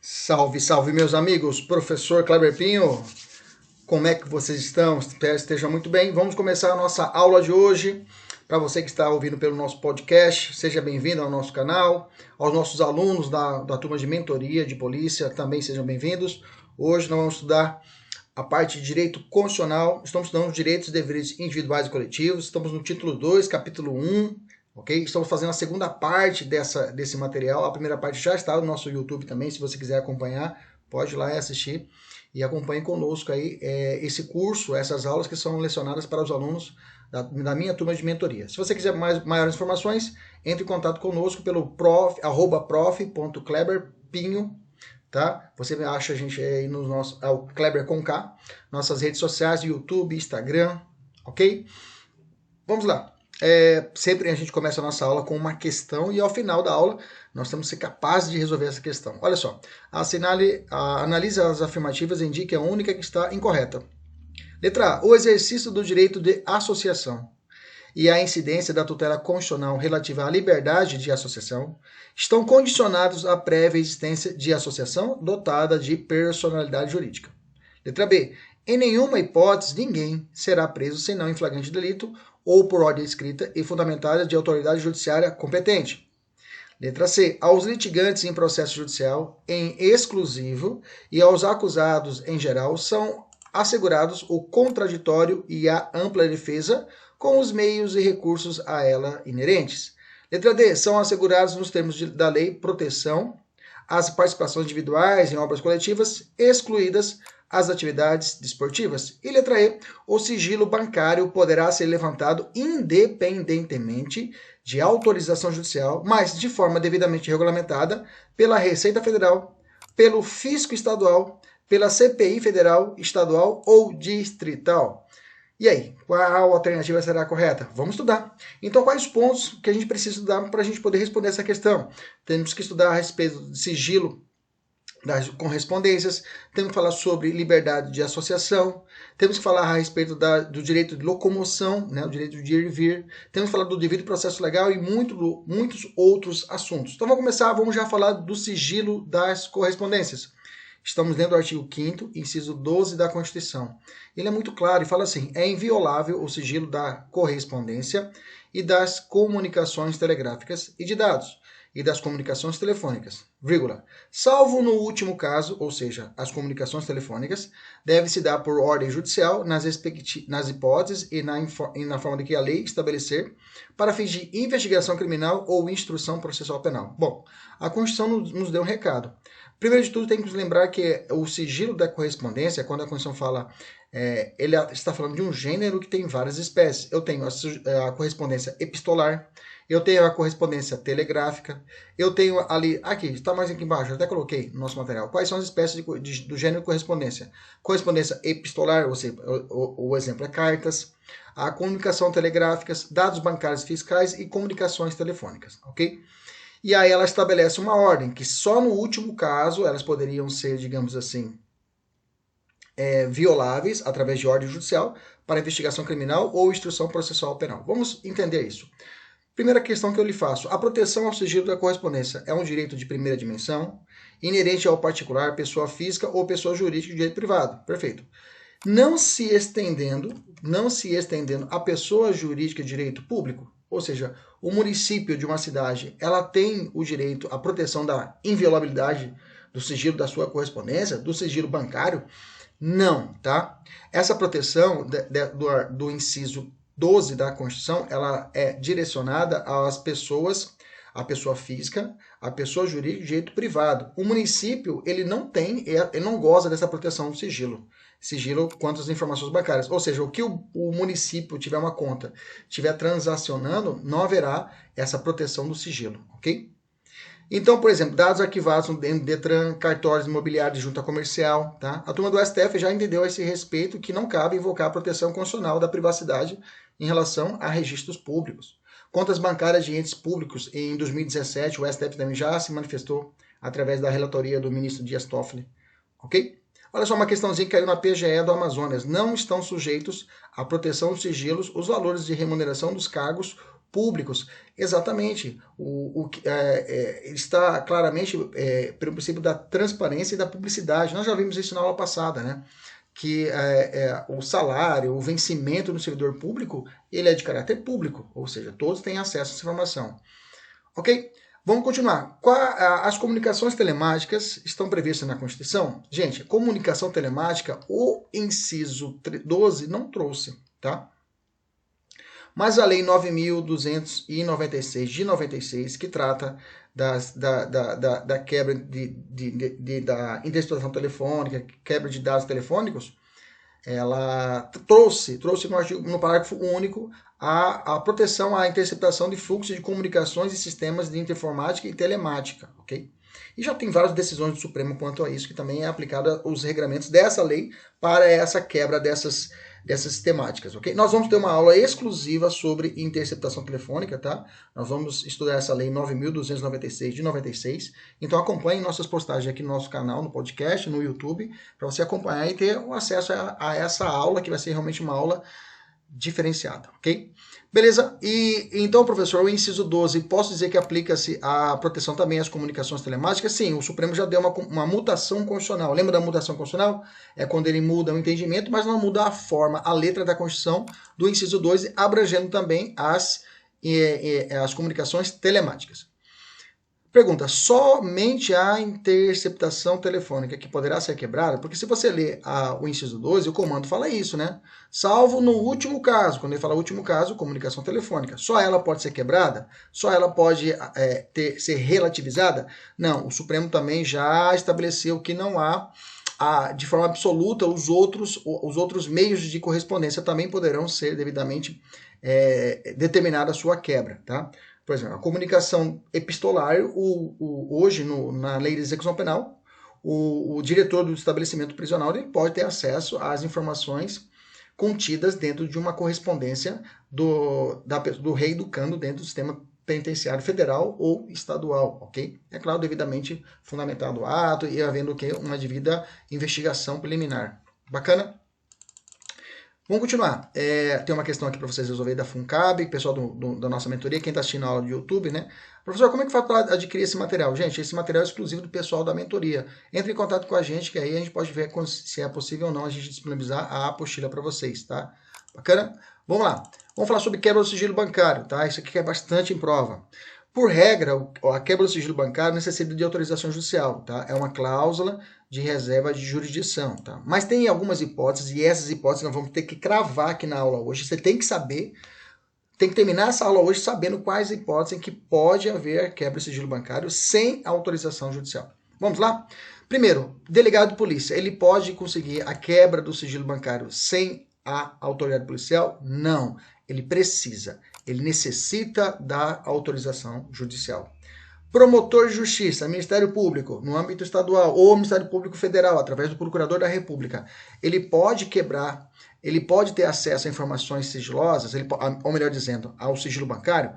Salve, salve, meus amigos. Professor Kleber Pinho, como é que vocês estão? Espero que estejam muito bem. Vamos começar a nossa aula de hoje. Para você que está ouvindo pelo nosso podcast, seja bem-vindo ao nosso canal. Aos nossos alunos da turma de mentoria de polícia, também sejam bem-vindos. Hoje nós vamos estudar a parte de direito constitucional. Estamos estudando direitos e deveres individuais e coletivos. Estamos no título 2, capítulo 1. Ok? Estamos fazendo a segunda parte desse material. A primeira parte já está no nosso YouTube também. Se você quiser acompanhar, pode ir lá e assistir. E acompanhe conosco aí esse curso, essas aulas que são lecionadas para os alunos da minha turma de mentoria. Se você quiser maiores informações, entre em contato conosco pelo prof.kleberpinho, tá? Você acha a gente aí nos nossos, o Kleber com K, nossas redes sociais, YouTube, Instagram, ok? Vamos lá. Sempre a gente começa a nossa aula com uma questão e ao final da aula nós temos que ser capazes de resolver essa questão. Olha só, analise as afirmativas e indique a única que está incorreta. Letra A. O exercício do direito de associação e a incidência da tutela constitucional relativa à liberdade de associação estão condicionados à prévia existência de associação dotada de personalidade jurídica. Letra B. Em nenhuma hipótese, ninguém será preso senão em flagrante delito ou por ordem escrita e fundamentada de autoridade judiciária competente. Letra C. Aos litigantes em processo judicial em exclusivo e aos acusados em geral são assegurados o contraditório e a ampla defesa com os meios e recursos a ela inerentes. Letra D. São assegurados nos termos da lei proteção às participações individuais em obras coletivas, excluídas as atividades desportivas. E letra E, o sigilo bancário poderá ser levantado independentemente de autorização judicial, mas de forma devidamente regulamentada pela Receita Federal, pelo Fisco Estadual, pela CPI Federal, Estadual ou Distrital. E aí, qual alternativa será a correta? Vamos estudar. Então, quais pontos que a gente precisa estudar para a gente poder responder essa questão? Temos que estudar a respeito de sigilo das correspondências, temos que falar sobre liberdade de associação, temos que falar a respeito do direito de locomoção, né, o direito de ir e vir, temos que falar do devido processo legal e muitos outros assuntos. Então vamos já falar do sigilo das correspondências. Estamos lendo o artigo 5º, inciso 12 da Constituição. Ele é muito claro e fala assim: é inviolável o sigilo da correspondência e das comunicações telegráficas e de dados, e das comunicações telefônicas, vírgula, salvo no último caso, ou seja, as comunicações telefônicas, deve-se dar por ordem judicial nas hipóteses e na forma de que a lei estabelecer para fins de investigação criminal ou instrução processual penal. Bom, a Constituição nos deu um recado. Primeiro de tudo, tem que nos lembrar que o sigilo da correspondência, quando a Constituição fala, ele está falando de um gênero que tem várias espécies. Eu tenho a correspondência epistolar, eu tenho a correspondência telegráfica, eu tenho ali, aqui, está mais aqui embaixo, eu até coloquei no nosso material, quais são as espécies do gênero correspondência. Correspondência epistolar, ou seja, o exemplo é cartas, a comunicação telegráfica, dados bancários fiscais e comunicações telefônicas, ok? E aí ela estabelece uma ordem, que só no último caso elas poderiam ser, digamos assim, violáveis através de ordem judicial para investigação criminal ou instrução processual penal. Vamos entender isso. Primeira questão que eu lhe faço: a proteção ao sigilo da correspondência é um direito de primeira dimensão, inerente ao particular, pessoa física ou pessoa jurídica de direito privado. Perfeito. Não se estendendo a pessoa jurídica de direito público, ou seja, o município de uma cidade, ela tem o direito à proteção da inviolabilidade do sigilo da sua correspondência, do sigilo bancário? Não, tá? Essa proteção do inciso 12 da Constituição, ela é direcionada às pessoas, a pessoa física, a pessoa jurídica de direito privado. O município, ele não goza dessa proteção do sigilo quanto às informações bancárias. Ou seja, o que o município tiver uma conta, estiver transacionando, não haverá essa proteção do sigilo, ok? Então, por exemplo, dados arquivados no DETRAN, cartórios imobiliários de junta comercial, tá? A turma do STF já entendeu a esse respeito que não cabe invocar a proteção constitucional da privacidade em relação a registros públicos. Contas bancárias de entes públicos, em 2017, o STF também já se manifestou através da relatoria do ministro Dias Toffoli, ok? Olha só uma questãozinha que caiu na PGE do Amazonas. Não estão sujeitos à proteção dos sigilos os valores de remuneração dos cargos públicos. Exatamente. Está claramente pelo princípio da transparência e da publicidade. Nós já vimos isso na aula passada, né? Que o salário, o vencimento do servidor público, ele é de caráter público, ou seja, todos têm acesso a essa informação. Ok? Vamos continuar. As comunicações telemáticas estão previstas na Constituição? Gente, comunicação telemática, o inciso 12 não trouxe, tá? Mas a Lei 9.296 de 96, que trata da quebra da interceptação telefônica, quebra de dados telefônicos, ela trouxe no parágrafo único a proteção à interceptação de fluxo de comunicações e sistemas de informática e telemática, ok? E já tem várias decisões do Supremo quanto a isso, que também é aplicada os regramentos dessa lei para essa quebra dessas temáticas, ok? Nós vamos ter uma aula exclusiva sobre interceptação telefônica, tá? Nós vamos estudar essa lei 9.296 de 96. Então acompanhe nossas postagens aqui no nosso canal, no podcast, no YouTube, para você acompanhar e ter acesso a essa aula, que vai ser realmente uma aula diferenciada, ok? Beleza? E então, professor, o inciso 12, posso dizer que aplica-se a proteção também às comunicações telemáticas? Sim, o Supremo já deu uma mutação constitucional. Lembra da mutação constitucional? É quando ele muda o entendimento, mas não muda a forma, a letra da Constituição do inciso 12, abrangendo também as comunicações telemáticas. Pergunta, somente a interceptação telefônica que poderá ser quebrada? Porque se você ler o inciso 12, o comando fala isso, né? Salvo no último caso. Quando ele fala último caso, comunicação telefônica. Só ela pode ser quebrada? Só ela pode ser relativizada? Não, o Supremo também já estabeleceu que não há, de forma absoluta, os outros meios de correspondência também poderão ser devidamente determinada a sua quebra, tá? Por exemplo, a comunicação epistolar, hoje na lei de execução penal, o diretor do estabelecimento prisional ele pode ter acesso às informações contidas dentro de uma correspondência do reeducando dentro do sistema penitenciário federal ou estadual, ok? É claro, devidamente fundamentado o ato e havendo uma devida investigação preliminar. Bacana? Vamos continuar. Tem uma questão aqui para vocês resolverem da FUNCAB, pessoal da nossa mentoria, quem está assistindo a aula do YouTube, né? Professor, como é que faz para adquirir esse material? Gente, esse material é exclusivo do pessoal da mentoria. Entre em contato com a gente, que aí a gente pode ver se é possível ou não a gente disponibilizar a apostila para vocês, tá? Bacana? Vamos lá. Vamos falar sobre quebra do sigilo bancário, tá? Isso aqui é bastante em prova. Por regra, a quebra do sigilo bancário necessita de autorização judicial, tá? É uma cláusula de reserva de jurisdição, tá? Mas tem algumas hipóteses, e essas hipóteses nós vamos ter que cravar aqui na aula hoje. Você tem que saber, tem que terminar essa aula hoje sabendo quais hipóteses em que pode haver quebra de sigilo bancário sem autorização judicial. Vamos lá? Primeiro, delegado de polícia, ele pode conseguir a quebra do sigilo bancário sem a autoridade policial? Não, ele precisa. Ele necessita da autorização judicial. Promotor de Justiça, Ministério Público, no âmbito estadual ou Ministério Público Federal, através do Procurador da República, ele pode quebrar, ele pode ter acesso a informações sigilosas, ou melhor dizendo, ao sigilo bancário.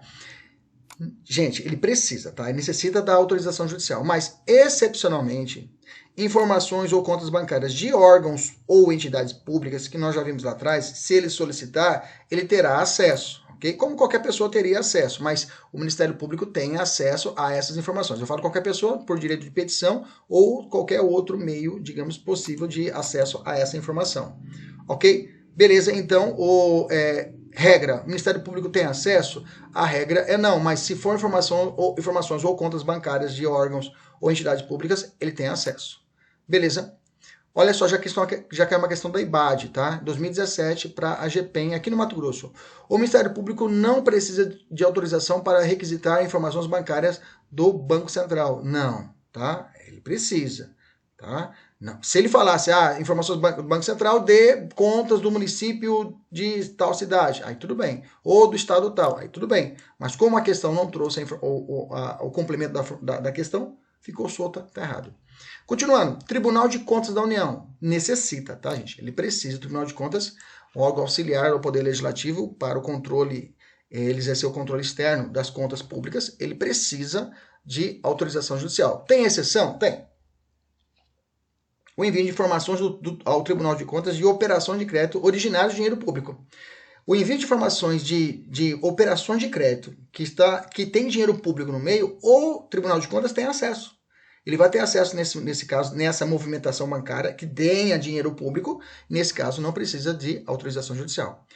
Gente, ele precisa, tá? Ele necessita da autorização judicial, mas, excepcionalmente, informações ou contas bancárias de órgãos ou entidades públicas, que nós já vimos lá atrás, se ele solicitar, ele terá acesso. Como qualquer pessoa teria acesso, mas o Ministério Público tem acesso a essas informações. Eu falo qualquer pessoa por direito de petição ou qualquer outro meio, digamos, possível de acesso a essa informação. Ok? Beleza, então, regra, o Ministério Público tem acesso? A regra é não, mas se for informações ou contas bancárias de órgãos ou entidades públicas, ele tem acesso. Beleza? Olha só, já que é uma questão da IBAD, tá? 2017 para a GPEM aqui no Mato Grosso. O Ministério Público não precisa de autorização para requisitar informações bancárias do Banco Central. Não, tá? Ele precisa, tá? Não. Se ele falasse, informações do Banco Central de contas do município de tal cidade, aí tudo bem. Ou do estado tal, aí tudo bem. Mas como a questão não trouxe o complemento da questão, ficou solta, tá errado. Continuando, Tribunal de Contas da União. Necessita, tá, gente? Ele precisa, o Tribunal de Contas, um órgão auxiliar ao Poder Legislativo para o controle, ele exercer o controle externo das contas públicas, ele precisa de autorização judicial. Tem exceção? Tem. O envio de informações ao Tribunal de Contas de operação de crédito originário de dinheiro público. O envio de informações de operações de crédito que tem dinheiro público no meio, o Tribunal de Contas tem acesso. Ele vai ter acesso, nesse caso, nessa movimentação bancária que tenha dinheiro público. Nesse caso, não precisa de autorização judicial.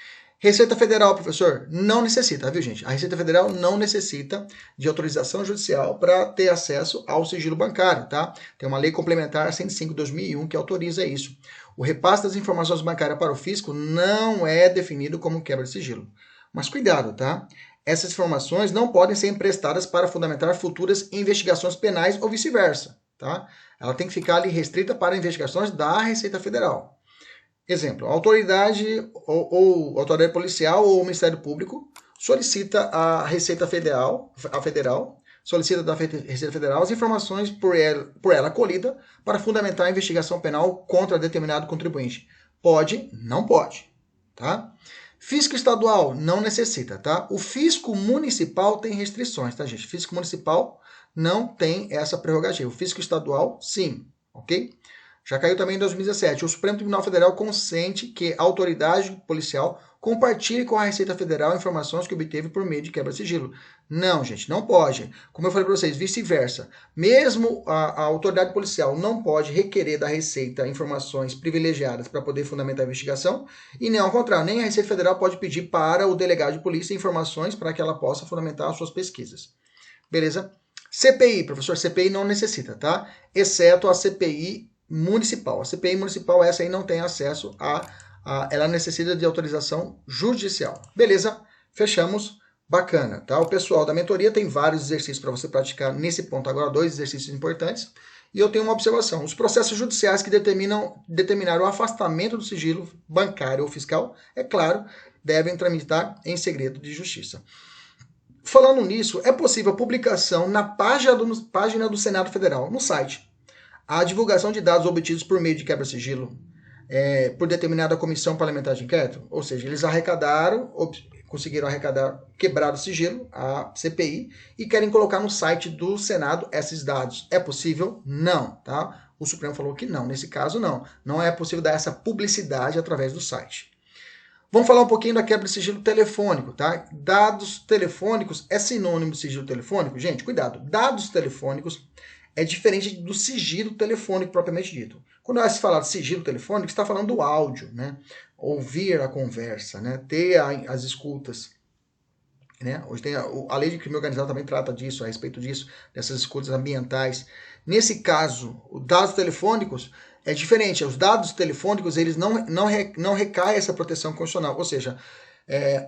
Receita Federal, professor, não necessita, viu, gente? A Receita Federal não necessita de autorização judicial para ter acesso ao sigilo bancário, tá? Tem uma lei complementar 105/2001 que autoriza isso. O repasse das informações bancárias para o fisco não é definido como quebra de sigilo. Mas cuidado, tá? Essas informações não podem ser emprestadas para fundamentar futuras investigações penais ou vice-versa, tá? Ela tem que ficar ali restrita para investigações da Receita Federal. Exemplo, a autoridade ou autoridade policial ou o Ministério Público solicita a Receita Federal, solicita da Receita Federal as informações por ela colhida para fundamentar a investigação penal contra determinado contribuinte. Pode? Não pode, tá? Fisco estadual não necessita, tá? O fisco municipal tem restrições, tá, gente? Fisco municipal não tem essa prerrogativa. O fisco estadual, sim, ok? Já caiu também em 2017. O Supremo Tribunal Federal consente que a autoridade policial compartilhe com a Receita Federal informações que obteve por meio de quebra-sigilo. Não, gente, não pode. Como eu falei para vocês, vice-versa. Mesmo a autoridade policial não pode requerer da Receita informações privilegiadas para poder fundamentar a investigação, e nem ao contrário, nem a Receita Federal pode pedir para o delegado de polícia informações para que ela possa fundamentar as suas pesquisas. Beleza? CPI, professor, CPI não necessita, tá? Exceto a CPI municipal. A CPI municipal, essa aí não tem acesso ela necessita de autorização judicial. Beleza? Fechamos. Bacana, tá? O pessoal da mentoria tem vários exercícios para você praticar nesse ponto agora, 2 exercícios importantes. E eu tenho uma observação. Os processos judiciais que determinaram o afastamento do sigilo bancário ou fiscal, é claro, devem tramitar em segredo de justiça. Falando nisso, é possível a publicação na página do Senado Federal, no site, a divulgação de dados obtidos por meio de quebra-sigilo por determinada comissão parlamentar de inquérito. Ou seja, eles conseguiram arrecadar, quebrar o sigilo, a CPI, e querem colocar no site do Senado esses dados. É possível? Não, tá? O Supremo falou que não. Nesse caso, não. Não é possível dar essa publicidade através do site. Vamos falar um pouquinho da quebra de sigilo telefônico, tá? Dados telefônicos é sinônimo de sigilo telefônico? Gente, cuidado. Dados telefônicos é diferente do sigilo telefônico propriamente dito. Quando se fala de sigilo telefônico, está falando do áudio, né? Ouvir a conversa, né? Ter as escutas. Né? Hoje tem a lei de crime organizado também trata disso, a respeito disso, dessas escutas ambientais. Nesse caso, os dados telefônicos é diferente. Os dados telefônicos, eles não recaem essa proteção constitucional. Ou seja,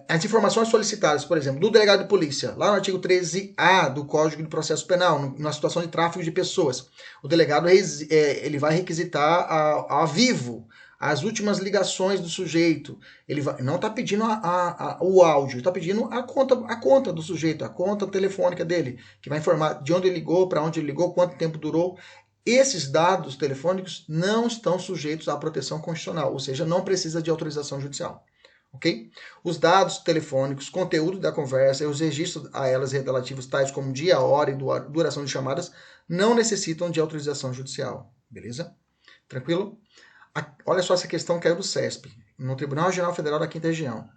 as informações solicitadas, por exemplo, do delegado de polícia, lá no artigo 13A do Código de Processo Penal, na situação de tráfico de pessoas, o delegado ele vai requisitar a vivo as últimas ligações do sujeito. Ele não está pedindo o áudio, está pedindo a conta do sujeito, a conta telefônica dele, que vai informar de onde ele ligou, para onde ele ligou, quanto tempo durou. Esses dados telefônicos não estão sujeitos à proteção constitucional, ou seja, não precisa de autorização judicial. Ok? Os dados telefônicos, conteúdo da conversa e os registros a elas relativos, tais como dia, hora e duração de chamadas, não necessitam de autorização judicial. Beleza? Tranquilo? Olha só essa questão que caiu do CESP, no Tribunal Regional Federal da 5ª Região.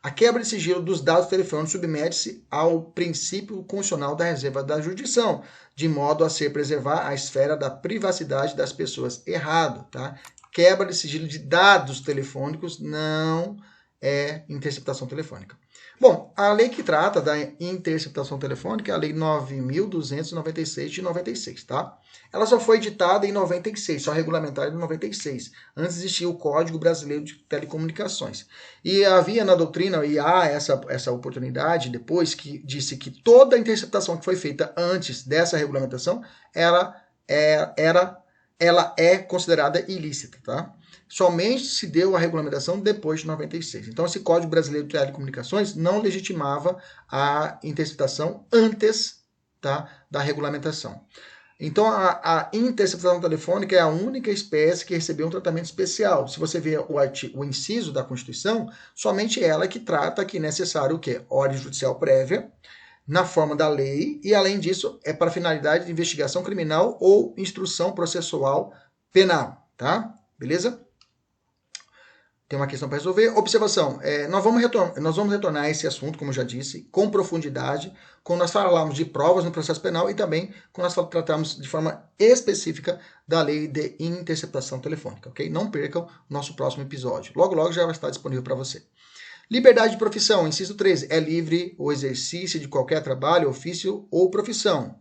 A quebra de sigilo dos dados telefônicos submete-se ao princípio constitucional da reserva da jurisdição, de modo a ser preservar a esfera da privacidade das pessoas. Errado, tá? Quebra de sigilo de dados telefônicos não é interceptação telefônica. Bom, a lei que trata da interceptação telefônica é a Lei 9.296 de 96, tá? Ela só foi editada em 96, só regulamentada em 96. Antes existia o Código Brasileiro de Telecomunicações. E havia na doutrina, e há essa oportunidade depois, que disse que toda interceptação que foi feita antes dessa regulamentação, ela é considerada ilícita, tá? Somente se deu a regulamentação depois de 96. Então, esse Código Brasileiro de Telecomunicações não legitimava a interceptação antes, tá, da regulamentação. Então, a interceptação telefônica é a única espécie que recebeu um tratamento especial. Se você ver o inciso da Constituição, somente ela que trata que é necessário o quê? Ordem judicial prévia, na forma da lei, e além disso, é para finalidade de investigação criminal ou instrução processual penal, tá? Beleza? tem uma questão para resolver. Observação, nós vamos retornar a esse assunto, como eu já disse, com profundidade, quando nós falarmos de provas no processo penal e também quando nós tratarmos de forma específica da lei de interceptação telefônica, ok? Não percam o nosso próximo episódio. Logo, logo já vai estar disponível para você. Liberdade de profissão, inciso 13, é livre o exercício de qualquer trabalho, ofício ou profissão,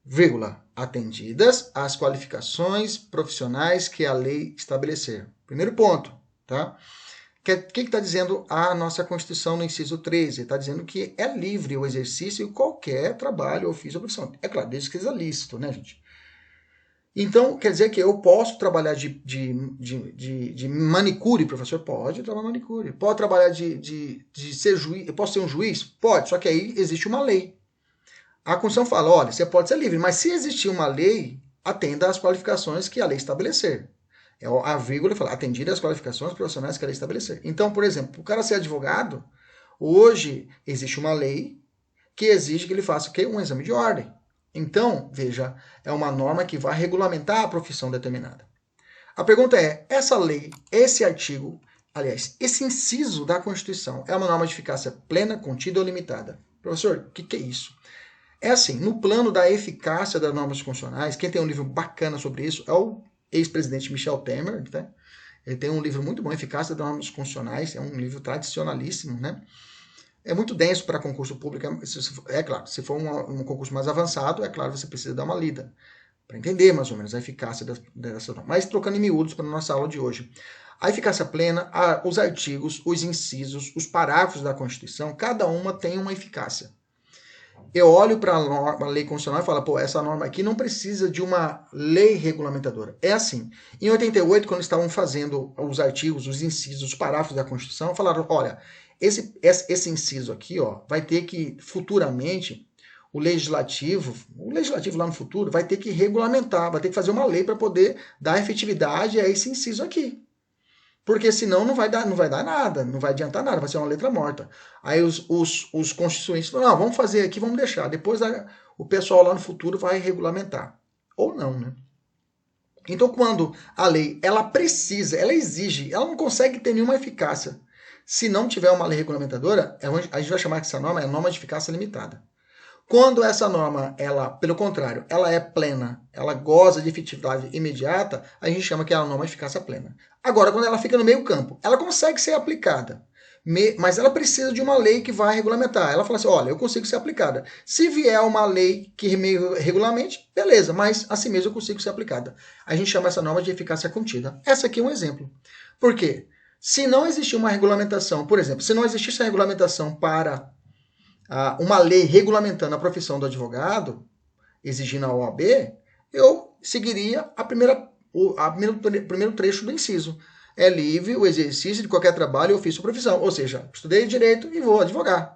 vírgula, atendidas as qualificações profissionais que a lei estabelecer. Primeiro ponto, tá? O que está dizendo a nossa Constituição no inciso 13? Está dizendo que é livre o exercício de qualquer trabalho, ofício ou profissão. É claro, desde que seja lícito, né, gente? Então, quer dizer que eu posso trabalhar de manicure, professor? Pode trabalhar manicure. Pode trabalhar de ser juiz? Eu posso ser um juiz? Pode, só que aí existe uma lei. A Constituição fala, olha, você pode ser livre, mas se existir uma lei, atenda às qualificações que a lei estabelecer. A vírgula fala, atendida às qualificações profissionais que a lei estabelecer. Então, por exemplo, o cara ser advogado, hoje existe uma lei que exige que ele faça o quê? Um exame de ordem. Então, veja, é uma norma que vai regulamentar a profissão determinada. A pergunta é, essa lei, esse artigo, aliás, esse inciso da Constituição, é uma norma de eficácia plena, contida ou limitada? Professor, o que é isso? É assim, no plano da eficácia das normas constitucionais, quem tem um livro bacana sobre isso é o ex-presidente Michel Temer, tá? Ele tem um livro muito bom, Eficácia das Normas Constitucionais, é um livro tradicionalíssimo, né? É muito denso para concurso público, é claro, se for um concurso mais avançado, é claro, você precisa dar uma lida, para entender mais ou menos a eficácia dessa norma. Mas trocando em miúdos para a nossa aula de hoje. A eficácia plena, os artigos, os incisos, os parágrafos da Constituição, cada uma tem uma eficácia. Eu olho para a lei constitucional e falo, pô, essa norma aqui não precisa de uma lei regulamentadora. É assim. Em 88, quando estavam fazendo os artigos, os incisos, os parágrafos da Constituição, falaram, olha, esse inciso aqui, ó, vai ter que, futuramente, o legislativo lá no futuro, vai ter que regulamentar, vai ter que fazer uma lei para poder dar efetividade a esse inciso aqui. Porque senão não vai dar nada, não vai adiantar nada, vai ser uma letra morta. Aí os constituintes falam, não, vamos fazer aqui, vamos deixar. Depois o pessoal lá no futuro vai regulamentar. Ou não, né? Então, quando a lei, ela exige, ela não consegue ter nenhuma eficácia. Se não tiver uma lei regulamentadora, a gente vai chamar essa norma, é norma de eficácia limitada. Quando essa norma, ela, pelo contrário, ela é plena, ela goza de efetividade imediata, a gente chama que é a norma de eficácia plena. Agora, quando ela fica no meio campo, ela consegue ser aplicada, mas ela precisa de uma lei que vai regulamentar. Ela fala assim, olha, eu consigo ser aplicada. Se vier uma lei que meio regulamente, beleza, mas assim mesmo eu consigo ser aplicada. A gente chama essa norma de eficácia contida. Essa aqui é um exemplo. Por quê? Se não existir uma regulamentação, por exemplo, se não existisse a regulamentação para uma lei regulamentando a profissão do advogado, exigindo a OAB, eu seguiria o primeiro trecho do inciso. É livre o exercício de qualquer trabalho, ofício ou profissão. Ou seja, estudei direito e vou advogar.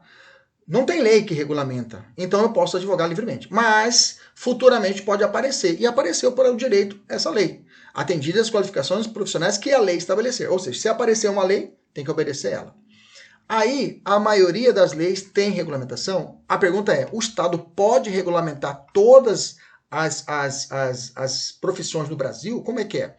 Não tem lei que regulamenta, então eu posso advogar livremente. Mas, futuramente pode aparecer, e apareceu por o direito essa lei. Atendidas as qualificações profissionais que a lei estabelecer. Ou seja, se aparecer uma lei, tem que obedecer ela. Aí, a maioria das leis tem regulamentação. A pergunta é, o Estado pode regulamentar todas as profissões no Brasil? Como é que é?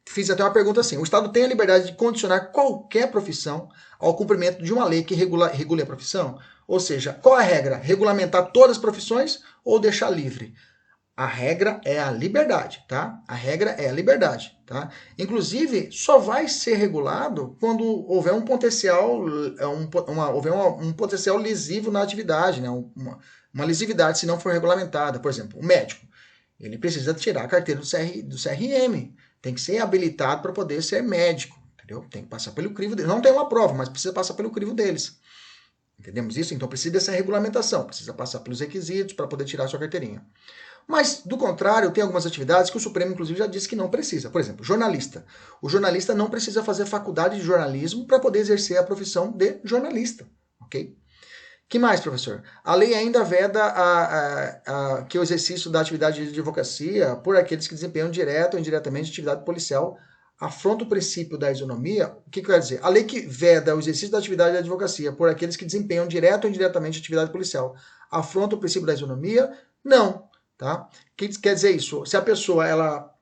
Fiz até uma pergunta assim, o Estado tem a liberdade de condicionar qualquer profissão ao cumprimento de uma lei que regule a profissão? Ou seja, qual é a regra? Regulamentar todas as profissões ou deixar livre? A regra é a liberdade, tá? A regra é a liberdade, tá? Inclusive, só vai ser regulado quando houver um potencial, um potencial lesivo na atividade, né? Uma lesividade se não for regulamentada. Por exemplo, o médico, ele precisa tirar a carteira do CRM, tem que ser habilitado para poder ser médico, entendeu? Tem que passar pelo crivo deles. Não tem uma prova, mas precisa passar pelo crivo deles. Entendemos isso? Então precisa dessa regulamentação, precisa passar pelos requisitos para poder tirar a sua carteirinha. Mas, do contrário, tem algumas atividades que o Supremo, inclusive, já disse que não precisa. Por exemplo, jornalista. O jornalista não precisa fazer faculdade de jornalismo para poder exercer a profissão de jornalista. Ok? Que mais, professor? A lei ainda veda que o exercício da atividade de advocacia por aqueles que desempenham direto ou indiretamente atividade policial afronta o princípio da isonomia. O que quer dizer? A lei que veda o exercício da atividade de advocacia por aqueles que desempenham direto ou indiretamente atividade policial afronta o princípio da isonomia? Não. Tá? O que quer dizer isso? Se a pessoa ela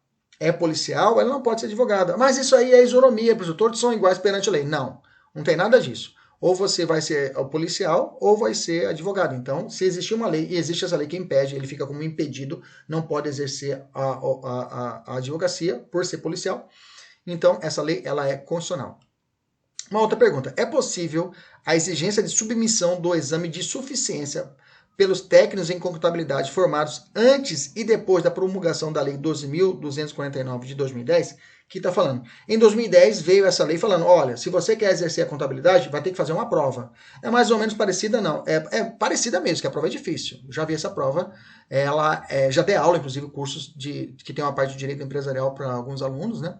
é policial, ela não pode ser advogada. Mas isso aí é isonomia, professor, todos são iguais perante a lei. Não, não tem nada disso. Ou você vai ser o policial ou vai ser advogado. Então, se existir uma lei, e existe essa lei que impede, ele fica como impedido, não pode exercer a advocacia por ser policial. Então, essa lei ela é constitucional. Uma outra pergunta. É possível a exigência de submissão do exame de suficiência pelos técnicos em contabilidade formados antes e depois da promulgação da Lei 12.249 de 2010, que está falando. Em 2010 veio essa lei falando, olha, se você quer exercer a contabilidade, vai ter que fazer uma prova. É mais ou menos parecida, não. É parecida mesmo, que a prova é difícil. Já vi essa prova. Ela já dei aula, inclusive, cursos que tem uma parte de direito empresarial para alguns alunos, né?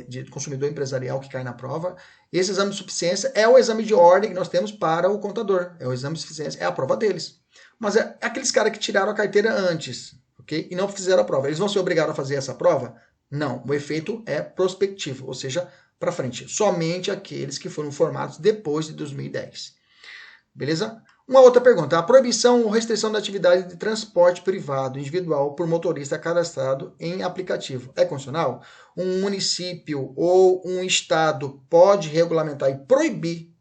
De consumidor empresarial que cai na prova. Esse exame de suficiência é o exame de ordem que nós temos para o contador. É o exame de suficiência, é a prova deles. Mas é aqueles caras que tiraram a carteira antes, ok? E não fizeram a prova. Eles vão ser obrigados a fazer essa prova? Não. O efeito é prospectivo, ou seja, para frente. Somente aqueles que foram formados depois de 2010. Beleza? Uma outra pergunta. A proibição ou restrição da atividade de transporte privado individual por motorista cadastrado em aplicativo é constitucional? Um município ou um estado pode regulamentar e proibir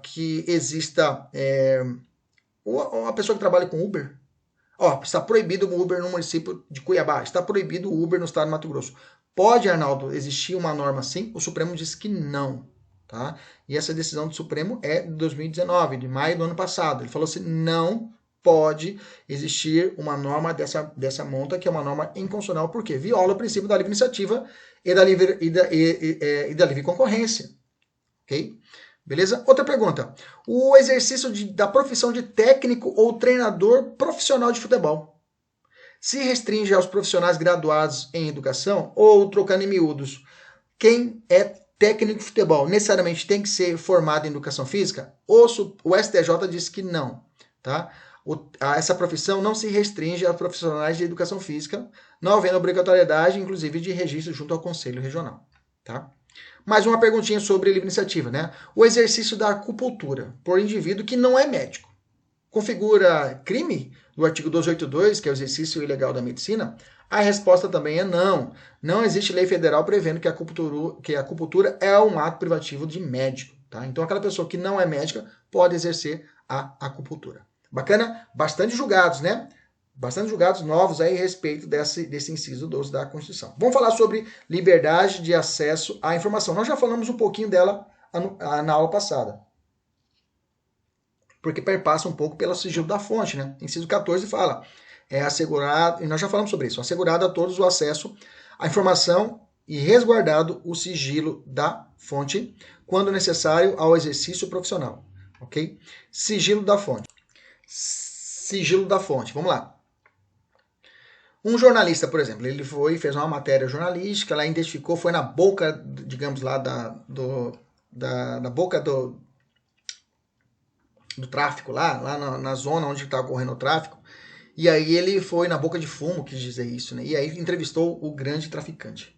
que exista a pessoa que trabalha com Uber? Está proibido o Uber no município de Cuiabá. Está proibido o Uber no estado de Mato Grosso. Pode, Arnaldo, existir uma norma assim? O Supremo disse que não. Tá? E essa decisão do Supremo é de 2019, de maio do ano passado. Ele falou assim, não pode existir uma norma dessa monta, que é uma norma inconstitucional, porque viola o princípio da livre iniciativa e da livre concorrência. Ok? Beleza? Outra pergunta. O exercício da profissão de técnico ou treinador profissional de futebol se restringe aos profissionais graduados em educação ou, trocando em miúdos, quem é técnico de futebol necessariamente tem que ser formado em educação física? O STJ diz que não. Tá? Essa profissão não se restringe a profissionais de educação física, não havendo obrigatoriedade, inclusive, de registro junto ao Conselho Regional. Tá? Mais uma perguntinha sobre livre iniciativa. Né? O exercício da acupuntura por indivíduo que não é médico configura crime do artigo 282, que é o exercício ilegal da medicina? A resposta também é não. Não existe lei federal prevendo que a acupuntura é um ato privativo de médico. Tá? Então, aquela pessoa que não é médica pode exercer a acupuntura. Bacana? Bastante julgados, né? Bastante julgados novos aí a respeito desse inciso 12 da Constituição. Vamos falar sobre liberdade de acesso à informação. Nós já falamos um pouquinho dela na aula passada. Porque perpassa um pouco pelo sigilo da fonte, né? Inciso 14 fala... é assegurado, e nós já falamos sobre isso, assegurado a todos o acesso à informação e resguardado o sigilo da fonte, quando necessário ao exercício profissional, ok? Sigilo da fonte. Sigilo da fonte, vamos lá. Um jornalista, por exemplo, ele fez uma matéria jornalística, ela identificou, foi na boca, digamos lá, da boca do tráfico, lá na zona onde está ocorrendo o tráfico. E aí ele foi na boca de fumo, quis dizer isso, né? E aí entrevistou o grande traficante.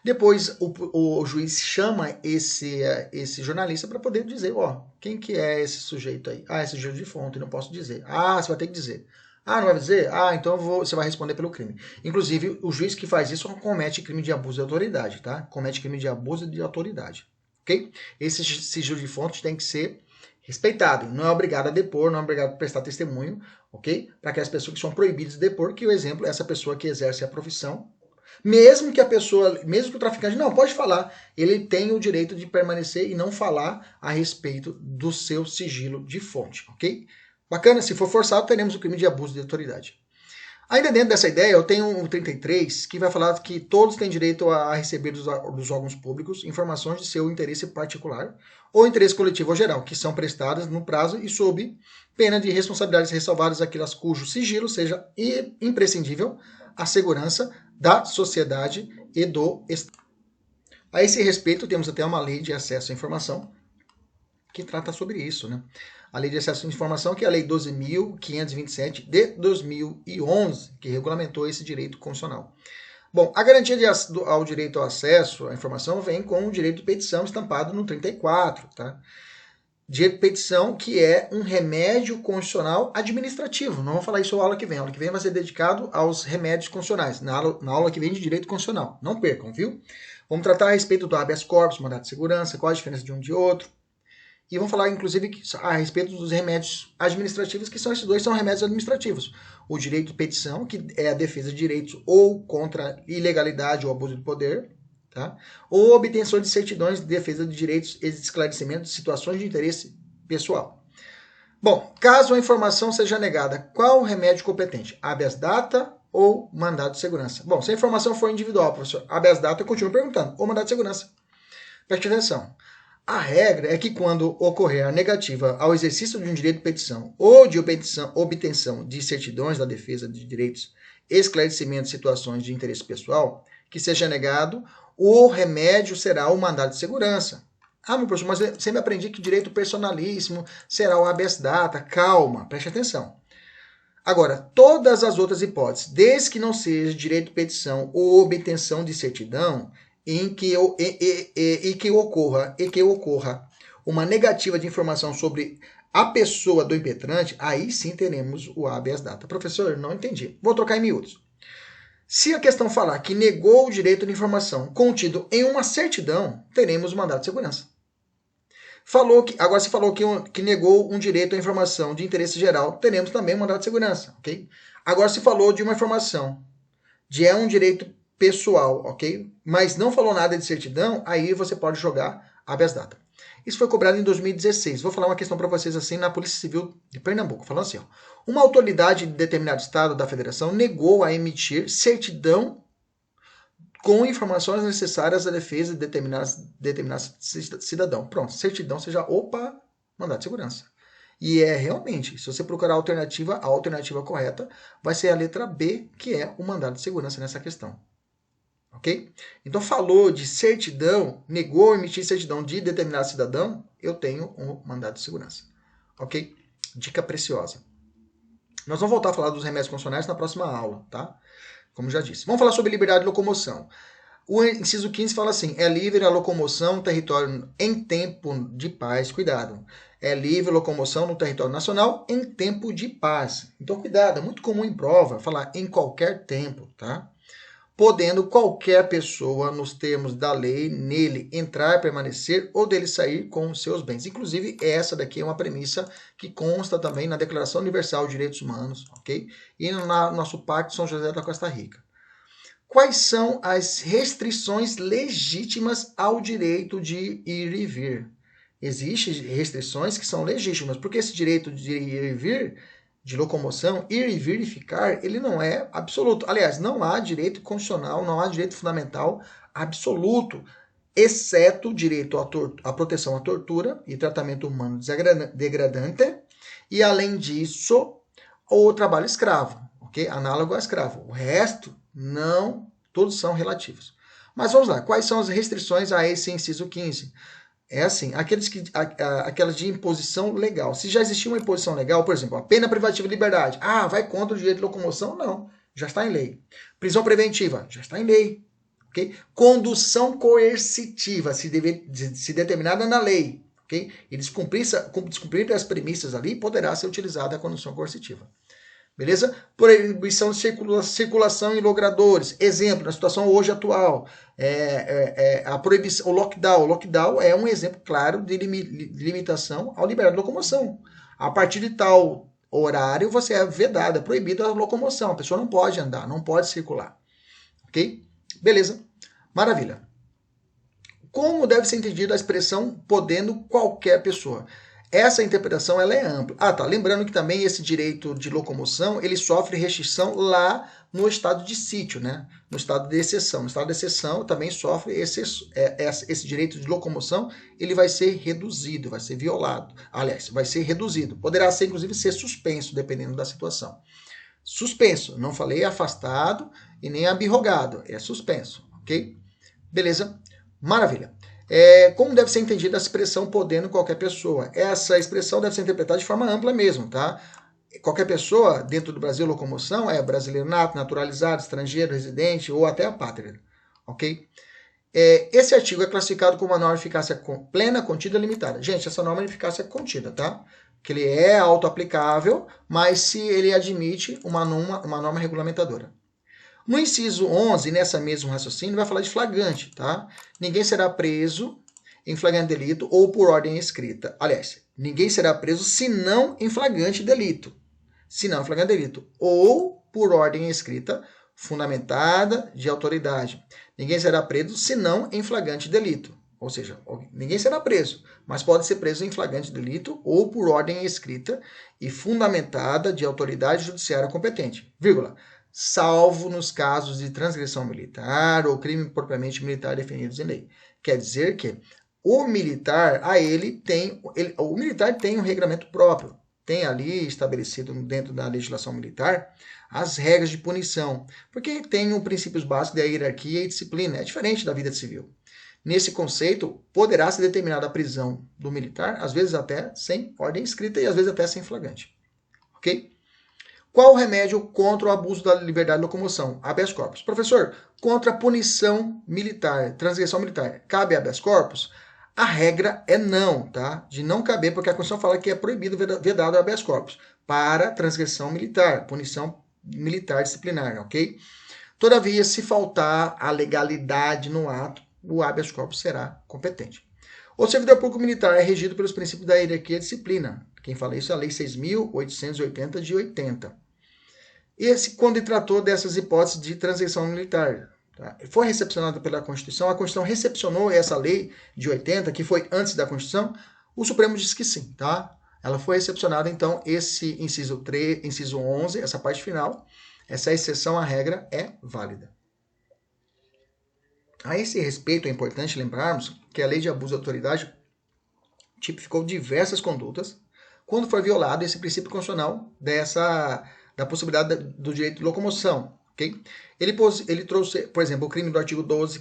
Depois o juiz chama esse jornalista para poder dizer, quem que é esse sujeito aí? É sigilo de fonte, não posso dizer. Você vai ter que dizer. Não vai dizer? Então você vai responder pelo crime. Inclusive, o juiz que faz isso comete crime de abuso de autoridade, tá? Comete crime de abuso de autoridade, ok? Esse sigilo de fonte tem que ser respeitado. Não é obrigado a depor, não é obrigado a prestar testemunho, ok? Para aquelas pessoas que são proibidas de depor, que o exemplo é essa pessoa que exerce a profissão, mesmo que o traficante não pode falar, ele tem o direito de permanecer e não falar a respeito do seu sigilo de fonte, ok? Bacana, se for forçado, teremos o crime de abuso de autoridade. Ainda dentro dessa ideia, eu tenho um 33 que vai falar que todos têm direito a receber dos órgãos públicos informações de seu interesse particular ou interesse coletivo ou geral, que são prestadas no prazo e sob pena de responsabilidades ressalvadas aquelas cujo sigilo seja imprescindível à segurança da sociedade e do Estado. A esse respeito, temos até uma lei de acesso à informação que trata sobre isso, né? A Lei de Acesso à Informação, que é a Lei 12.527 de 2011, que regulamentou esse direito constitucional. Bom, a garantia ao direito ao acesso à informação vem com o direito de petição estampado no 34, tá? direito de petição, que é um remédio constitucional administrativo. Não vou falar isso na aula que vem. A aula que vem vai ser dedicado aos remédios constitucionais, na aula que vem de direito constitucional. Não percam, viu? Vamos tratar a respeito do habeas corpus, mandado de segurança, qual a diferença de um de outro. E vamos falar, inclusive, a respeito dos remédios administrativos, que são esses dois, são remédios administrativos. O direito de petição, que é a defesa de direitos ou contra ilegalidade ou abuso de poder, tá? Ou obtenção de certidões de defesa de direitos e de esclarecimento de situações de interesse pessoal. Bom, caso a informação seja negada, qual o remédio competente? Habeas data ou mandado de segurança? Bom, se a informação for individual, professor, habeas data, eu continuo perguntando, ou mandado de segurança. Preste atenção. A regra é que quando ocorrer a negativa ao exercício de um direito de petição ou de obtenção de certidões da defesa de direitos, esclarecimento de situações de interesse pessoal, que seja negado, o remédio será o mandado de segurança. Ah, meu professor, mas eu sempre aprendi que direito personalíssimo será o habeas data. Calma, preste atenção. Agora, todas as outras hipóteses, desde que não seja direito de petição ou obtenção de certidão, em que ocorra uma negativa de informação sobre a pessoa do impetrante, aí sim teremos o habeas data. Professor, não entendi. Vou trocar em miúdos. Se a questão falar que negou o direito de informação contido em uma certidão, teremos o mandado de segurança. Agora se falou que negou um direito à informação de interesse geral, teremos também o mandado de segurança, ok? Agora se falou de uma informação de um direito pessoal, ok? Mas não falou nada de certidão, aí você pode jogar habeas data. Isso foi cobrado em 2016. Vou falar uma questão para vocês assim na Polícia Civil de Pernambuco, falando assim, ó. Uma autoridade de determinado estado da federação negou a emitir certidão com informações necessárias à defesa de determinado cidadão. Pronto, certidão, você já, mandado de segurança. E é realmente, se você procurar a alternativa correta vai ser a letra B, que é o mandado de segurança nessa questão. Ok? Então, falou de certidão, negou emitir certidão de determinado cidadão, eu tenho um mandado de segurança. Ok? Dica preciosa. Nós vamos voltar a falar dos remédios constitucionais na próxima aula, tá? Como já disse. Vamos falar sobre liberdade de locomoção. O inciso 15 fala assim, é livre a locomoção no território em tempo de paz, cuidado. É livre a locomoção no território nacional em tempo de paz. Então, cuidado, é muito comum em prova falar em qualquer tempo, tá? Podendo qualquer pessoa, nos termos da lei, nele entrar, permanecer ou dele sair com os seus bens. Inclusive, essa daqui é uma premissa que consta também na Declaração Universal de Direitos Humanos, ok? E no nosso Pacto de São José da Costa Rica. Quais são as restrições legítimas ao direito de ir e vir? Existem restrições que são legítimas, porque esse direito de ir e vir, de locomoção, ir e vir e ficar, ele não é absoluto. Aliás, não há direito constitucional, não há direito fundamental absoluto, exceto o direito à proteção à tortura e tratamento humano degradante, e além disso, o trabalho escravo, ok? Análogo ao escravo. O resto, não, todos são relativos. Mas vamos lá, quais são as restrições a esse inciso 15? É assim, aquelas de imposição legal. Se já existia uma imposição legal, por exemplo, a pena privativa de liberdade. Ah, vai contra o direito de locomoção? Não, já está em lei. Prisão preventiva? Já está em lei. Okay? Condução coercitiva, se determinada na lei. Okay? E descumprir as premissas ali, poderá ser utilizada a condução coercitiva. Beleza? Proibição de circulação em logradores. Exemplo, na situação hoje atual, a proibição, o lockdown. O lockdown é um exemplo claro de limitação à liberdade de locomoção. A partir de tal horário, você é vedado, é proibido a locomoção. A pessoa não pode andar, não pode circular. Ok? Beleza? Maravilha. Como deve ser entendida a expressão podendo qualquer pessoa? Essa interpretação ela é ampla. Ah, tá. Lembrando que também esse direito de locomoção ele sofre restrição lá no estado de sítio, né? No estado de exceção. No estado de exceção também sofre esse direito de locomoção, ele vai ser reduzido, vai ser violado. Aliás, vai ser reduzido. Poderá ser, inclusive, ser suspenso, dependendo da situação. Suspenso. Não falei afastado e nem abirrogado. É suspenso, ok? Beleza? Maravilha. Como deve ser entendida a expressão podendo qualquer pessoa? Essa expressão deve ser interpretada de forma ampla mesmo, tá? Qualquer pessoa dentro do Brasil, locomoção, é brasileiro nato, naturalizado, estrangeiro, residente ou até apátrida, ok? Esse artigo é classificado como uma norma de eficácia plena, contida, limitada. Gente, essa norma de eficácia é contida, tá? Que ele é auto-aplicável, mas se ele admite uma norma regulamentadora. No inciso 11, nessa mesmo raciocínio, vai falar de flagrante, tá? Ninguém será preso em flagrante delito ou por ordem escrita. Aliás, ninguém será preso senão em flagrante delito. Senão em flagrante delito. Ou por ordem escrita fundamentada de autoridade. Ninguém será preso senão em flagrante delito. Ou seja, ninguém será preso, mas pode ser preso em flagrante delito ou por ordem escrita e fundamentada de autoridade judiciária competente, vírgula, salvo nos casos de transgressão militar ou crime propriamente militar definidos em lei. Quer dizer que o militar, o militar tem um regramento próprio, tem ali estabelecido dentro da legislação militar as regras de punição, porque tem os princípios básicos da hierarquia e disciplina, é diferente da vida civil. Nesse conceito, poderá ser determinada a prisão do militar, às vezes até sem ordem escrita e às vezes até sem flagrante. Ok? Qual o remédio contra o abuso da liberdade de locomoção? Habeas corpus. Professor, contra a punição militar, transgressão militar, cabe habeas corpus? A regra é não, tá? De não caber, porque a Constituição fala que é proibido, vedado habeas corpus para transgressão militar, punição militar disciplinar, ok? Todavia, se faltar a legalidade no ato, o habeas corpus será competente. O servidor público militar é regido pelos princípios da hierarquia e disciplina. Quem fala isso é a Lei 6.880 de 80. Esse, quando ele tratou dessas hipóteses de transgressão militar, tá? Foi recepcionado pela Constituição, a Constituição recepcionou essa lei de 80, que foi antes da Constituição, o Supremo disse que sim, tá? Ela foi recepcionada, então, esse inciso 11, essa parte final, essa exceção à regra é válida. A esse respeito, é importante lembrarmos que a lei de abuso de autoridade tipificou diversas condutas quando foi violado esse princípio constitucional da possibilidade do direito de locomoção. Okay? Ele trouxe, por exemplo, o crime do artigo 12,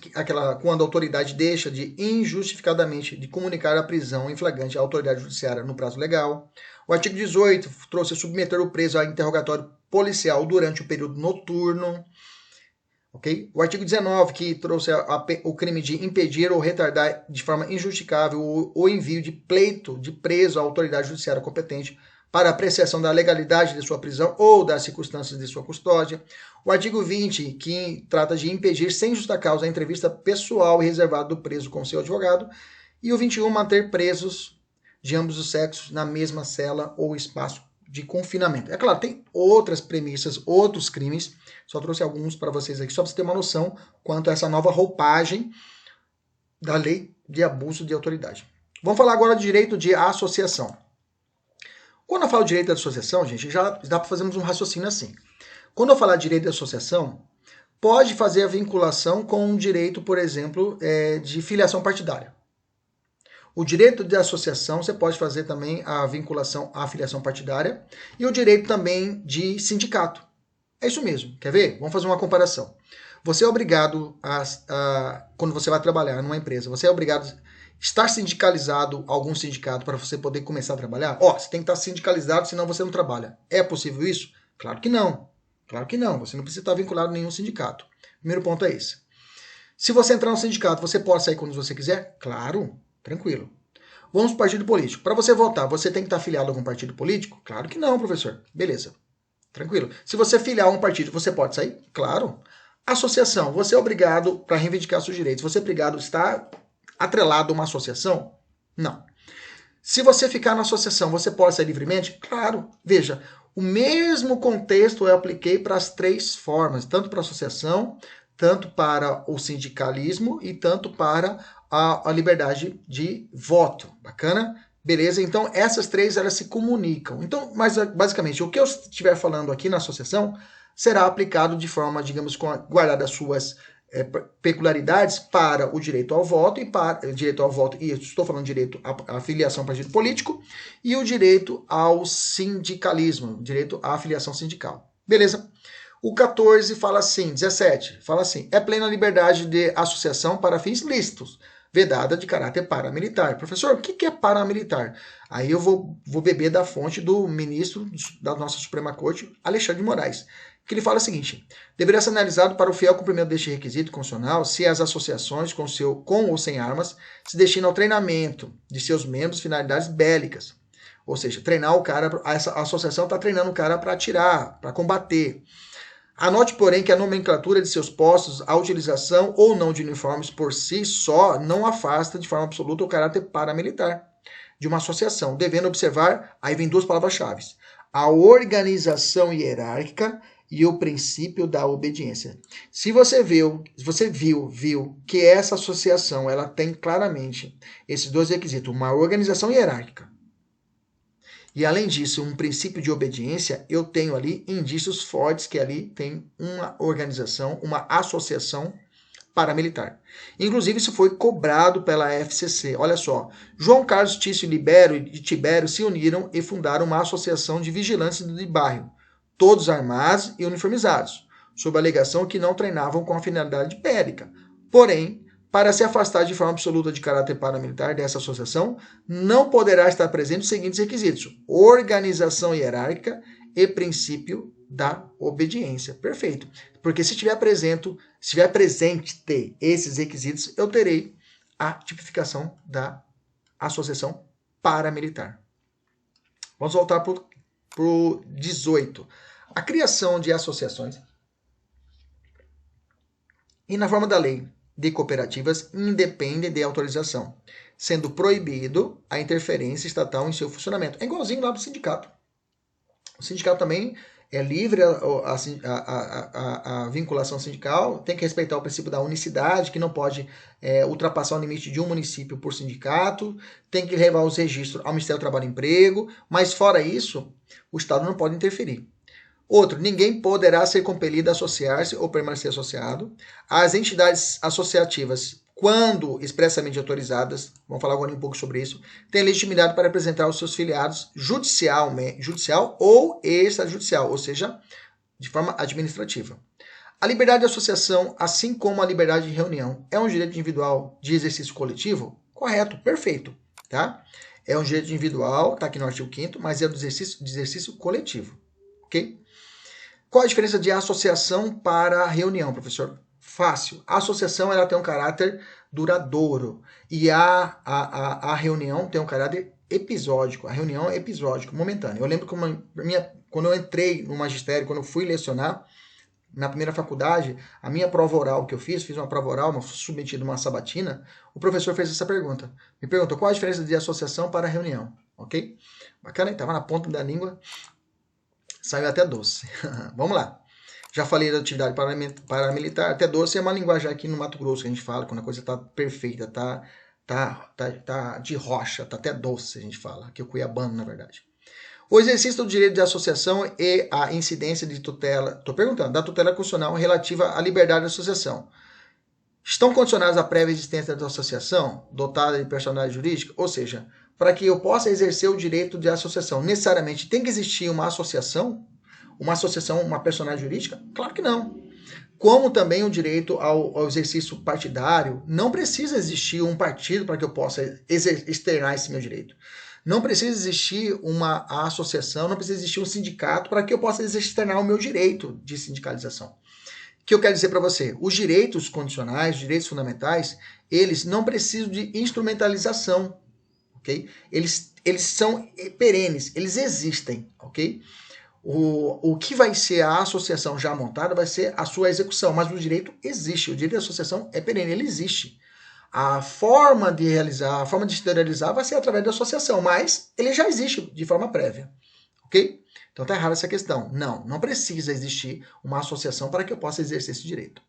quando a autoridade deixa de injustificadamente de comunicar a prisão em flagrante à autoridade judiciária no prazo legal. O artigo 18 trouxe submeter o preso a interrogatório policial durante o período noturno. Okay? O artigo 19, que trouxe o crime de impedir ou retardar de forma injustificável o envio de pleito de preso à autoridade judiciária competente para apreciação da legalidade de sua prisão ou das circunstâncias de sua custódia. O artigo 20, que trata de impedir sem justa causa a entrevista pessoal e reservada do preso com seu advogado. E o 21, manter presos de ambos os sexos na mesma cela ou espaço de confinamento. É claro, tem outras premissas, outros crimes, só trouxe alguns para vocês aqui, só para você ter uma noção quanto a essa nova roupagem da lei de abuso de autoridade. Vamos falar agora de direito de associação. Quando eu falo direito de associação, gente, já dá para fazermos um raciocínio assim. Quando eu falar direito de associação, pode fazer a vinculação com um direito, por exemplo, de filiação partidária. O direito de associação, você pode fazer também a vinculação à filiação partidária e o direito também de sindicato. É isso mesmo. Quer ver? Vamos fazer uma comparação. Você é obrigado quando você vai trabalhar numa empresa, você é obrigado a estar sindicalizado a algum sindicato para você poder começar a trabalhar? Você tem que estar sindicalizado, senão você não trabalha. É possível isso? Claro que não. Claro que não. Você não precisa estar vinculado a nenhum sindicato. Primeiro ponto é esse. Se você entrar no sindicato, você pode sair quando você quiser? Claro. Tranquilo. Vamos para o partido político. Para você votar, você tem que estar afiliado a algum partido político? Claro que não, professor. Beleza. Tranquilo. Se você filiar a um partido, você pode sair? Claro. Associação. Você é obrigado, para reivindicar seus direitos, você é obrigado a estar atrelado a uma associação? Não. Se você ficar na associação, você pode sair livremente? Claro. Veja, o mesmo contexto eu apliquei para as três formas, tanto para a associação, tanto para o sindicalismo e tanto para a liberdade de voto. Bacana? Beleza? Então, essas três, elas se comunicam. Então, mas basicamente, o que eu estiver falando aqui na associação será aplicado de forma, digamos, guardada as suas peculiaridades para o direito ao voto e estou falando direito à filiação a partido político e o direito ao sindicalismo, direito à filiação sindical. Beleza? O 14 fala assim, 17, fala assim, é plena liberdade de associação para fins lícitos, vedada de caráter paramilitar. Professor, o que é paramilitar? Aí eu vou beber da fonte do ministro da nossa Suprema Corte, Alexandre de Moraes, que ele fala o seguinte: deverá ser analisado para o fiel cumprimento deste requisito constitucional se as associações com ou sem armas se destinam ao treinamento de seus membros finalidades bélicas. Ou seja, treinar o cara, essa associação está treinando o cara para atirar, para combater. Anote, porém, que a nomenclatura de seus postos, a utilização ou não de uniformes por si só, não afasta de forma absoluta o caráter paramilitar de uma associação, devendo observar, aí vem duas palavras-chave: a organização hierárquica e o princípio da obediência. Se você viu que essa associação ela tem claramente esses dois requisitos, uma organização hierárquica e, além disso, um princípio de obediência, eu tenho ali indícios fortes que ali tem uma organização, uma associação paramilitar. Inclusive, isso foi cobrado pela FCC. Olha só, João Carlos Tício Libério e Tibério se uniram e fundaram uma associação de vigilantes de bairro, todos armados e uniformizados, sob a alegação que não treinavam com a finalidade bélica. Porém, para se afastar de forma absoluta de caráter paramilitar dessa associação, não poderá estar presente os seguintes requisitos: organização hierárquica e princípio da obediência. Perfeito. Porque se tiver presente esses requisitos, eu terei a tipificação da associação paramilitar. Vamos voltar para o 18. A criação de associações e na forma da lei de cooperativas independe de autorização, sendo proibido a interferência estatal em seu funcionamento. É igualzinho lá do sindicato. O sindicato também é livre a vinculação sindical, tem que respeitar o princípio da unicidade, que não pode ultrapassar o limite de um município por sindicato, tem que levar os registros ao Ministério do Trabalho e Emprego, mas fora isso, o Estado não pode interferir. Outro, ninguém poderá ser compelido a associar-se ou permanecer associado. As entidades associativas, quando expressamente autorizadas, vamos falar agora um pouco sobre isso, têm legitimidade para representar os seus filiados judicial ou extrajudicial, ou seja, de forma administrativa. A liberdade de associação, assim como a liberdade de reunião, é um direito individual de exercício coletivo? Correto, perfeito. Tá? É um direito individual, está aqui no artigo 5º, mas é do exercício coletivo. Ok? Qual a diferença de associação para reunião, professor? Fácil. A associação ela tem um caráter duradouro e a reunião tem um caráter episódico. A reunião é episódico, momentâneo. Eu lembro que quando eu entrei no magistério, quando eu fui lecionar na primeira faculdade, a minha prova oral que eu fiz uma prova oral, submetida a uma sabatina, o professor fez essa pergunta. Me perguntou qual a diferença de associação para reunião. Ok? Bacana, estava na ponta da língua. Saiu até doce. Vamos lá. Já falei da atividade paramilitar. Até doce é uma linguagem aqui no Mato Grosso que a gente fala quando a coisa está perfeita, tá de rocha, tá até doce, a gente fala. Aqui é o cuiabano, na verdade. O exercício do direito de associação e a incidência de tutela, estou perguntando, da tutela constitucional relativa à liberdade de associação. Estão condicionados à prévia existência da associação, dotada de personalidade jurídica? Ou seja, para que eu possa exercer o direito de associação, necessariamente tem que existir uma associação, uma personalidade jurídica? Claro que não. Como também o direito ao exercício partidário, não precisa existir um partido para que eu possa externar esse meu direito. Não precisa existir uma associação, não precisa existir um sindicato para que eu possa externar o meu direito de sindicalização. O que eu quero dizer para você? Os direitos condicionais, os direitos fundamentais, eles não precisam de instrumentalização. Okay? Eles são perenes, eles existem, ok? O que vai ser a associação já montada vai ser a sua execução, mas o direito existe, o direito de associação é perene, ele existe. A forma de realizar, a forma de exteriorizar vai ser através da associação, mas ele já existe de forma prévia, ok? Então tá errada essa questão. Não precisa existir uma associação para que eu possa exercer esse direito.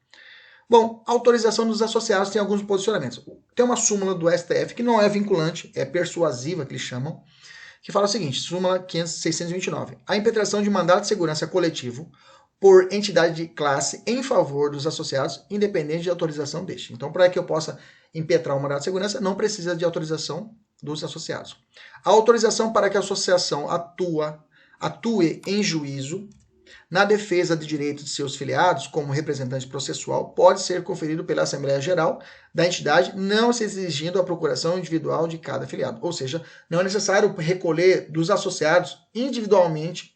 Bom, a autorização dos associados tem alguns posicionamentos. Tem uma súmula do STF que não é vinculante, é persuasiva, que eles chamam, que fala o seguinte, súmula 629. A impetração de mandato de segurança coletivo por entidade de classe em favor dos associados, independente de autorização deste. Então, para que eu possa impetrar um mandato de segurança, não precisa de autorização dos associados. A autorização para que a associação atue em juízo na defesa de direitos de seus filiados, como representante processual, pode ser conferido pela Assembleia Geral da entidade, não se exigindo a procuração individual de cada filiado. Ou seja, não é necessário recolher dos associados individualmente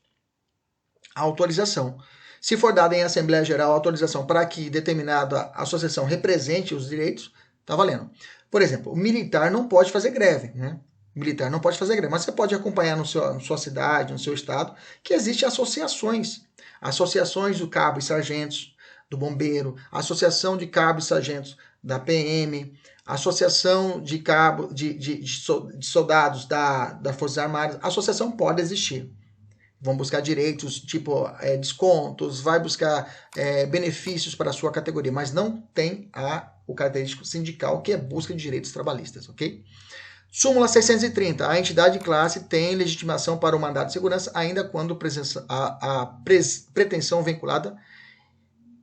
a autorização. Se for dada em Assembleia Geral autorização para que determinada associação represente os direitos, tá valendo. Por exemplo, o militar não pode fazer greve, né? O militar não pode fazer greve, mas você pode acompanhar na sua cidade, no seu estado, que existem associações. Associações do cabo e sargentos, do bombeiro, associação de cabos e sargentos da PM, associação de cabo de soldados da Forças Armadas. A associação pode existir. Vão buscar direitos, tipo descontos, vai buscar benefícios para a sua categoria, mas não tem o característico sindical, que é busca de direitos trabalhistas, ok? Súmula 630. A entidade de classe tem legitimação para o mandado de segurança, ainda quando a pretensão vinculada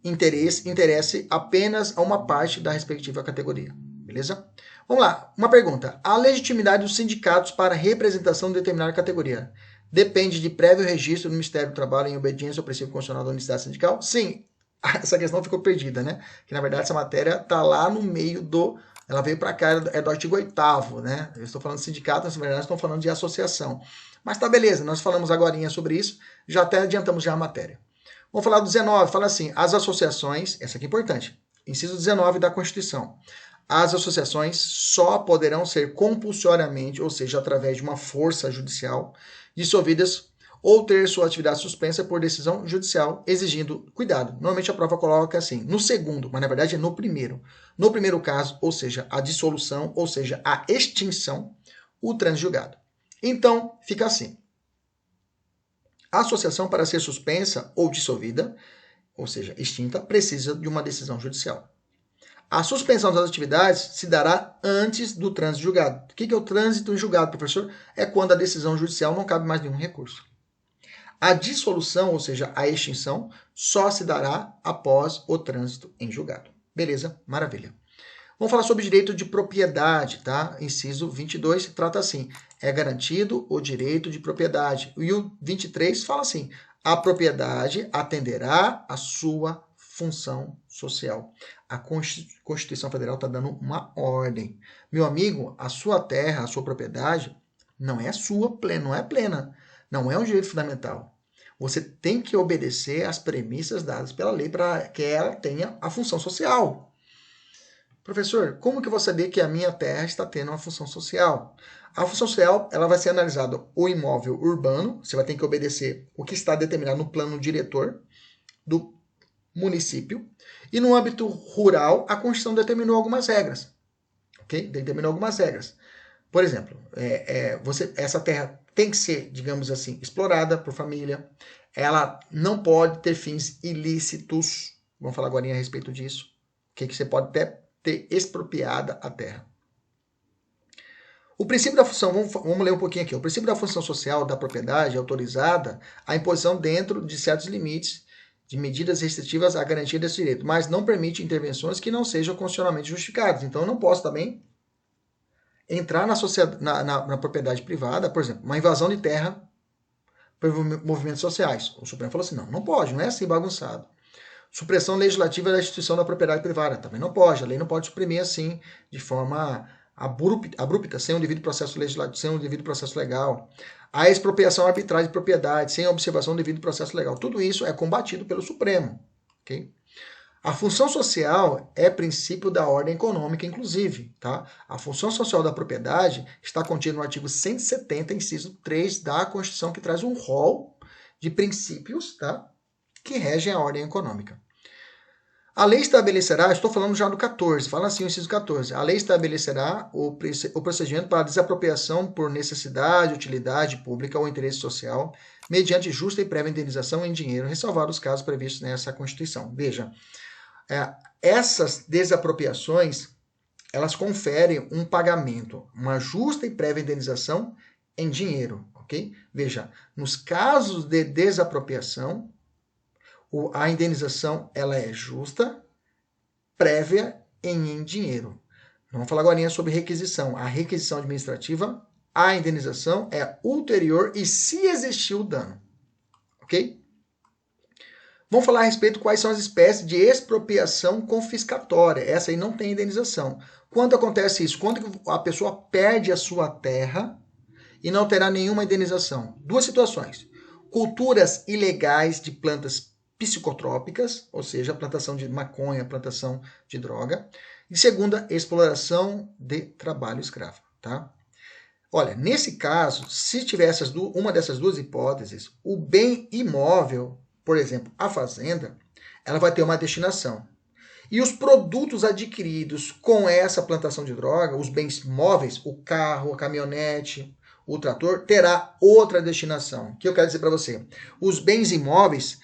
interesse apenas a uma parte da respectiva categoria. Beleza? Vamos lá. Uma pergunta. A legitimidade dos sindicatos para representação de determinada categoria depende de prévio registro do Ministério do Trabalho em obediência ao princípio constitucional da unicidade sindical? Sim. Essa questão ficou perdida, né? Que na verdade essa matéria está lá no meio do... Ela veio para cá, é do artigo 8º, né? Eu estou falando de sindicato, mas na verdade estou falando de associação. Mas tá beleza, nós falamos agorinha sobre isso, já até adiantamos já a matéria. Vamos falar do 19, fala assim, as associações, essa aqui é importante, inciso 19 da Constituição. As associações só poderão ser compulsoriamente, ou seja, através de uma força judicial, dissolvidas ou ter sua atividade suspensa por decisão judicial, exigindo cuidado. Normalmente a prova coloca assim, no segundo, mas na verdade é no primeiro. No primeiro caso, ou seja, a dissolução, ou seja, a extinção, o transjugado. Então, fica assim. A associação, para ser suspensa ou dissolvida, ou seja, extinta, precisa de uma decisão judicial. A suspensão das atividades se dará antes do trânsito julgado. O que é o trânsito julgado, professor? É quando a decisão judicial não cabe mais nenhum recurso. A dissolução, ou seja, a extinção, só se dará após o trânsito em julgado. Beleza? Maravilha. Vamos falar sobre direito de propriedade, tá? Inciso 22 trata assim, é garantido o direito de propriedade. E o 23 fala assim, a propriedade atenderá à sua função social. A Constituição Federal está dando uma ordem. Meu amigo, a sua terra, a sua propriedade, não é sua, não é plena. Não é um direito fundamental. Você tem que obedecer às premissas dadas pela lei para que ela tenha a função social. Professor, como que eu vou saber que a minha terra está tendo uma função social? A função social, ela vai ser analisada o imóvel urbano, você vai ter que obedecer o que está determinado no plano diretor do município, e no âmbito rural, a Constituição determinou algumas regras, ok? Determinou algumas regras. Por exemplo, essa terra tem que ser, digamos assim, explorada por família, ela não pode ter fins ilícitos, vamos falar agora a respeito disso, que você pode até ter expropriada a terra. O princípio da função, vamos ler um pouquinho aqui. O princípio da função social da propriedade é autorizada a imposição dentro de certos limites de medidas restritivas à garantia desse direito, mas não permite intervenções que não sejam constitucionalmente justificadas. Então, eu não posso também entrar na propriedade privada, por exemplo, uma invasão de terra por movimentos sociais. O Supremo falou assim, não pode, não é assim bagunçado. Supressão legislativa da instituição da propriedade privada. Também não pode. A lei não pode suprimir assim, de forma abrupta, sem um devido processo legislativo, sem um devido processo legal. A expropriação arbitrária de propriedade, sem a observação do devido processo legal. Tudo isso é combatido pelo Supremo. Okay? A função social é princípio da ordem econômica, inclusive. Tá? A função social da propriedade está contida no artigo 170, inciso 3 da Constituição, que traz um rol de princípios, tá? Que regem a ordem econômica. A lei estabelecerá, estou falando já do 14, fala assim o inciso 14, a lei estabelecerá o procedimento para desapropriação por necessidade, utilidade pública ou interesse social, mediante justa e prévia indenização em dinheiro, ressalvados os casos previstos nessa Constituição. Veja, essas desapropriações, elas conferem um pagamento, uma justa e prévia indenização em dinheiro, ok? Veja, nos casos de desapropriação, a indenização ela é justa, prévia e em dinheiro. Vamos falar agora sobre requisição. A requisição administrativa, a indenização é ulterior e se existir o dano. Ok? Vamos falar a respeito quais são as espécies de expropriação confiscatória. Essa aí não tem indenização. Quando acontece isso? Quando a pessoa perde a sua terra e não terá nenhuma indenização. Duas situações. Culturas ilegais de plantas psicotrópicas, ou seja, plantação de maconha, plantação de droga. E segunda, exploração de trabalho escravo, tá? Olha, nesse caso, se tiver uma dessas duas hipóteses, o bem imóvel, por exemplo, a fazenda, ela vai ter uma destinação. E os produtos adquiridos com essa plantação de droga, os bens móveis, o carro, a caminhonete, o trator, terá outra destinação. O que eu quero dizer para você? Os bens imóveis,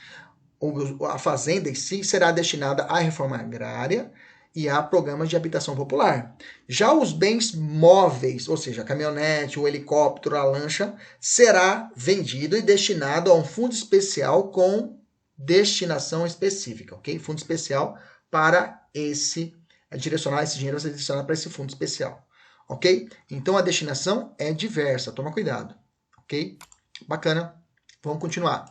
a fazenda em si, será destinada à reforma agrária e a programas de habitação popular. Já os bens móveis, ou seja, a caminhonete, o helicóptero, a lancha, será vendido e destinado a um fundo especial com destinação específica, ok? Fundo especial para direcionar esse dinheiro, vai ser direcionado para esse fundo especial, ok? Então a destinação é diversa, toma cuidado, ok? Bacana, vamos continuar.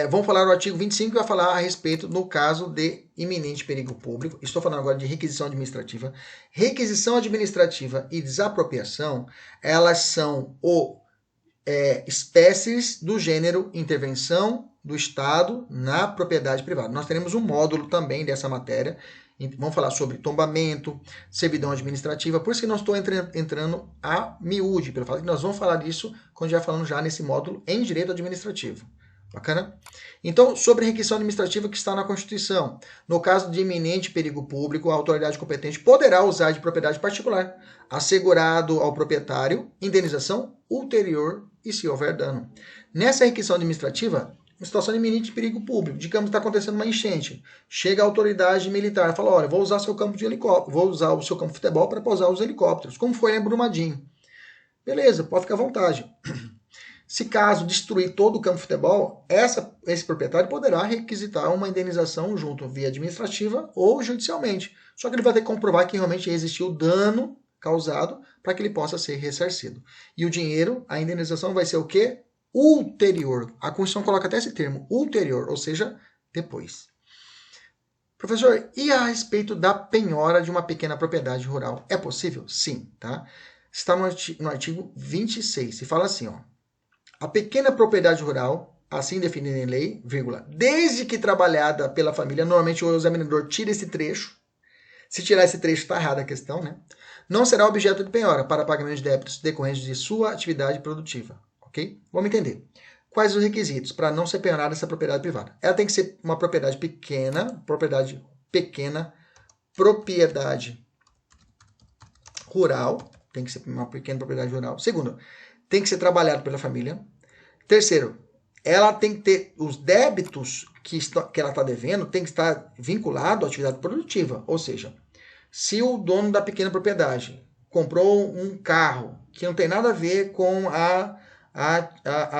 Vamos falar do artigo 25, que vai falar a respeito no caso de iminente perigo público. Estou falando agora de requisição administrativa. Requisição administrativa e desapropriação, elas são espécies do gênero intervenção do Estado na propriedade privada. Nós teremos um módulo também dessa matéria. Vamos falar sobre tombamento, servidão administrativa. Por isso que nós estou entrando a miúde, pelo fato que nós vamos falar disso quando já falando já nesse módulo em direito administrativo. Bacana? Então, sobre requisição administrativa que está na Constituição. No caso de iminente perigo público, a autoridade competente poderá usar de propriedade particular, assegurado ao proprietário indenização ulterior e se houver dano. Nessa requisição administrativa, uma situação de iminente perigo público, digamos que está acontecendo uma enchente, chega a autoridade militar e fala, olha, vou usar seu campo de helicóptero, vou usar o seu campo de futebol para pousar os helicópteros, como foi em Brumadinho. Beleza, pode ficar à vontade. Se caso destruir todo o campo de futebol, esse proprietário poderá requisitar uma indenização junto via administrativa ou judicialmente. Só que ele vai ter que comprovar que realmente existiu dano causado para que ele possa ser ressarcido. E o dinheiro, a indenização vai ser o quê? Ulterior. A Constituição coloca até esse termo, ulterior, ou seja, depois. Professor, e a respeito da penhora de uma pequena propriedade rural? É possível? Sim, tá? Está no artigo 26, e fala assim, ó. A pequena propriedade rural, assim definida em lei, vírgula, desde que trabalhada pela família, normalmente o examinador tira esse trecho. Se tirar esse trecho, está errada a questão, né? Não será objeto de penhora para pagamento de débitos decorrentes de sua atividade produtiva, ok? Vamos entender. Quais os requisitos para não ser penhorada essa propriedade privada? Ela tem que ser uma propriedade pequena rural, tem que ser uma pequena propriedade rural. Segundo, tem que ser trabalhado pela família. Terceiro, ela tem que ter os débitos que ela está devendo, tem que estar vinculado à atividade produtiva. Ou seja, se o dono da pequena propriedade comprou um carro que não tem nada a ver com a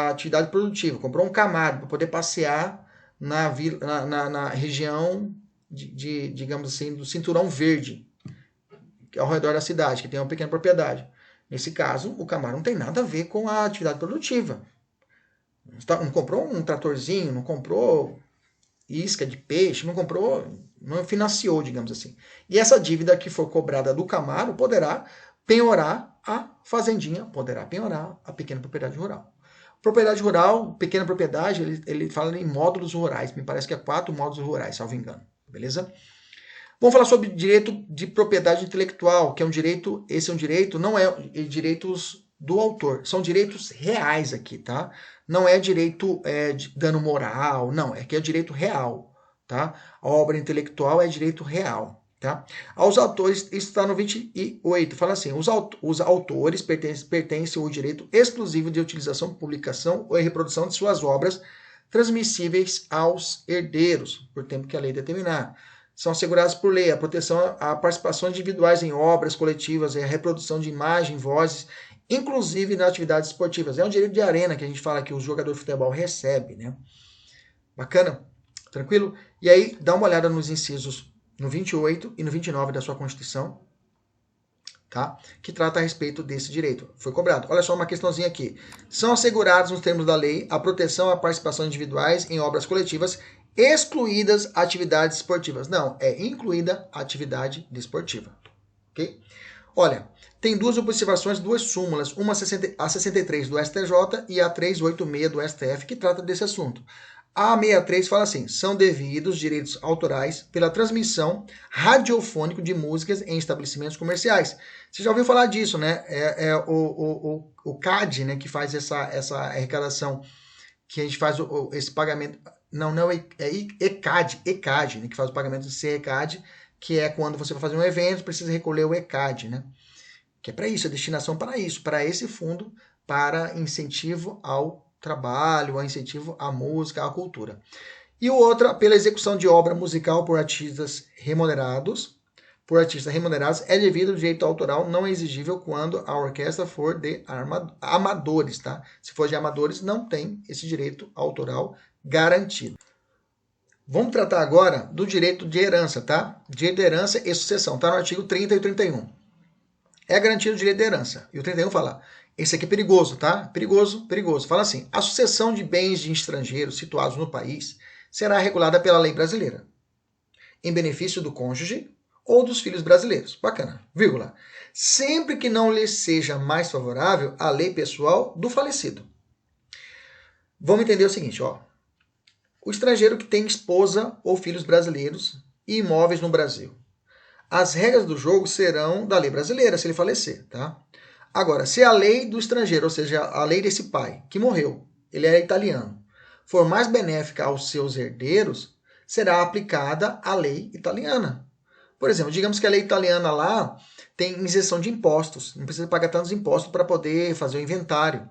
atividade produtiva, comprou um Camaro para poder passear na região, digamos assim, do cinturão verde, que é ao redor da cidade, que tem uma pequena propriedade. Nesse caso, o Camaro não tem nada a ver com a atividade produtiva. Não comprou um tratorzinho, não comprou isca de peixe, não financiou, digamos assim. E essa dívida que for cobrada do Camaro poderá penhorar a fazendinha, poderá penhorar a pequena propriedade rural. Propriedade rural, pequena propriedade, ele fala em módulos rurais, me parece que é 4 módulos rurais, salvo engano, beleza? Vamos falar sobre direito de propriedade intelectual, que é um direito, esse é um direito, não é direitos do autor, são direitos reais aqui, tá? Não é direito de dano moral, não, é que é direito real, tá? A obra intelectual é direito real, tá? Aos autores, isso está no 28, fala assim, os autores pertencem ao direito exclusivo de utilização, publicação ou reprodução de suas obras transmissíveis aos herdeiros, por tempo que a lei determinar. São assegurados por lei a proteção a participações individuais em obras coletivas e a reprodução de imagem, vozes, inclusive nas atividades esportivas. É um direito de arena que a gente fala que o jogador de futebol recebe, né? Bacana? Tranquilo? E aí, dá uma olhada nos incisos no 28 e no 29 da sua Constituição, tá? Que trata a respeito desse direito. Foi cobrado. Olha só uma questãozinha aqui. São assegurados nos termos da lei a proteção a participações individuais em obras coletivas, excluídas atividades esportivas. Não, é incluída a atividade desportiva. Ok? Olha, tem duas observações, duas súmulas, uma a 63 do STJ e a 386 do STF, que trata desse assunto. A 63 fala assim, são devidos direitos autorais pela transmissão radiofônica de músicas em estabelecimentos comerciais. Você já ouviu falar disso, né? É o CAD, né, que faz essa arrecadação, que a gente faz esse pagamento. Não é ECAD, né, que faz o pagamento do CECAD, que é quando você vai fazer um evento, precisa recolher o ECAD, né? Que é para isso, a destinação para isso, para esse fundo, para incentivo ao trabalho, ao incentivo à música, à cultura. E o outro, pela execução de obra musical por artistas remunerados, é devido ao direito autoral não exigível quando a orquestra for de amadores, tá? Se for de amadores, não tem esse direito autoral garantido. Vamos tratar agora do direito de herança, tá? Direito de herança e sucessão, tá no artigo 30 e 31. É garantido o direito de herança. E o 31 fala, esse aqui é perigoso, tá? Perigoso. Fala assim, a sucessão de bens de estrangeiros situados no país será regulada pela lei brasileira, em benefício do cônjuge ou dos filhos brasileiros. Bacana, vírgula. Sempre que não lhe seja mais favorável a lei pessoal do falecido. Vamos entender o seguinte, ó. O estrangeiro que tem esposa ou filhos brasileiros e imóveis no Brasil. As regras do jogo serão da lei brasileira, se ele falecer, tá? Agora, se a lei do estrangeiro, ou seja, a lei desse pai, que morreu, ele é italiano, for mais benéfica aos seus herdeiros, será aplicada a lei italiana. Por exemplo, digamos que a lei italiana lá tem isenção de impostos, não precisa pagar tantos impostos para poder fazer o inventário.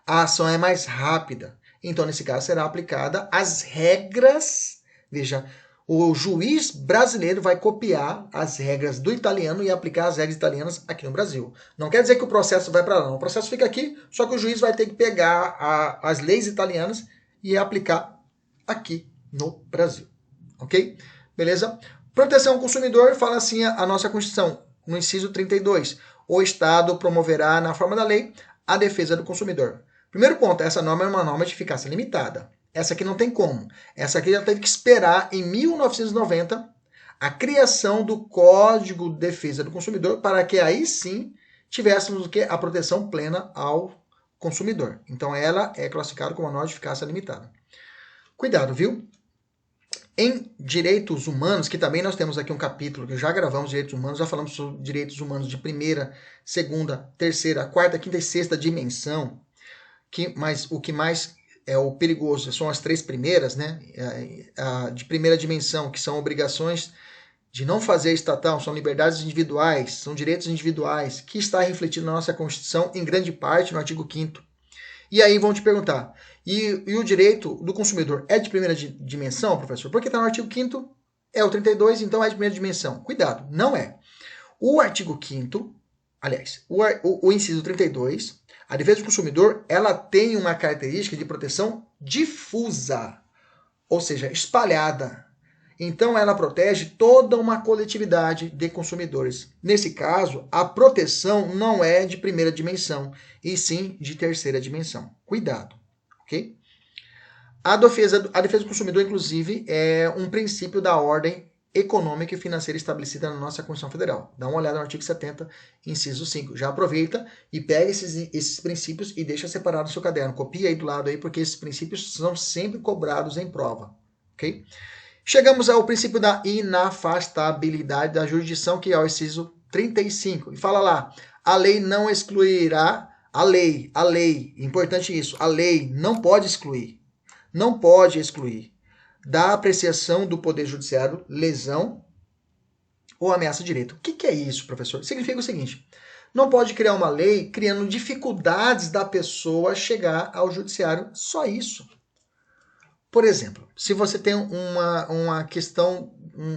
A ação é mais rápida. Então, nesse caso, será aplicada as regras. Veja, o juiz brasileiro vai copiar as regras do italiano e aplicar as regras italianas aqui no Brasil. Não quer dizer que o processo vai para lá, não. O processo fica aqui, só que o juiz vai ter que pegar as leis italianas e aplicar aqui no Brasil. Ok? Beleza? Proteção ao consumidor, fala assim a nossa Constituição, no inciso 32. O Estado promoverá, na forma da lei, a defesa do consumidor. Primeiro ponto, essa norma é uma norma de eficácia limitada. Essa aqui não tem como. Essa aqui já teve que esperar, em 1990, a criação do Código de Defesa do Consumidor para que aí sim tivéssemos o quê? A proteção plena ao consumidor. Então ela é classificada como uma norma de eficácia limitada. Cuidado, viu? Em direitos humanos, que também nós temos aqui um capítulo que já gravamos direitos humanos, já falamos sobre direitos humanos de primeira, segunda, terceira, quarta, quinta e sexta dimensão, mas o que mais é o perigoso são as três primeiras, né? De primeira dimensão, que são obrigações de não fazer estatal, são liberdades individuais, são direitos individuais, que está refletido na nossa Constituição, em grande parte, no artigo 5º. E aí vão te perguntar, e o direito do consumidor é de primeira dimensão, professor? Porque está no artigo 5º, é o 32, então é de primeira dimensão. Cuidado, não é. O artigo 5º, aliás, o inciso 32, a defesa do consumidor, ela tem uma característica de proteção difusa, ou seja, espalhada. Então, ela protege toda uma coletividade de consumidores. Nesse caso, a proteção não é de primeira dimensão, e sim de terceira dimensão. Cuidado, ok? A defesa do consumidor, inclusive, é um princípio da ordem econômica e financeira estabelecida na nossa Constituição Federal. Dá uma olhada no artigo 70, inciso 5. Já aproveita e pega esses princípios e deixa separado no seu caderno. Copia aí do lado aí, porque esses princípios são sempre cobrados em prova, ok? Chegamos ao princípio da inafastabilidade da jurisdição, que é o inciso 35. E fala lá, a lei não excluirá, a lei, importante isso, a lei não pode excluir da apreciação do Poder Judiciário lesão ou ameaça de direito. O que é isso, professor? Significa o seguinte, não pode criar uma lei criando dificuldades da pessoa chegar ao judiciário, só isso. Por exemplo, se você tem uma questão,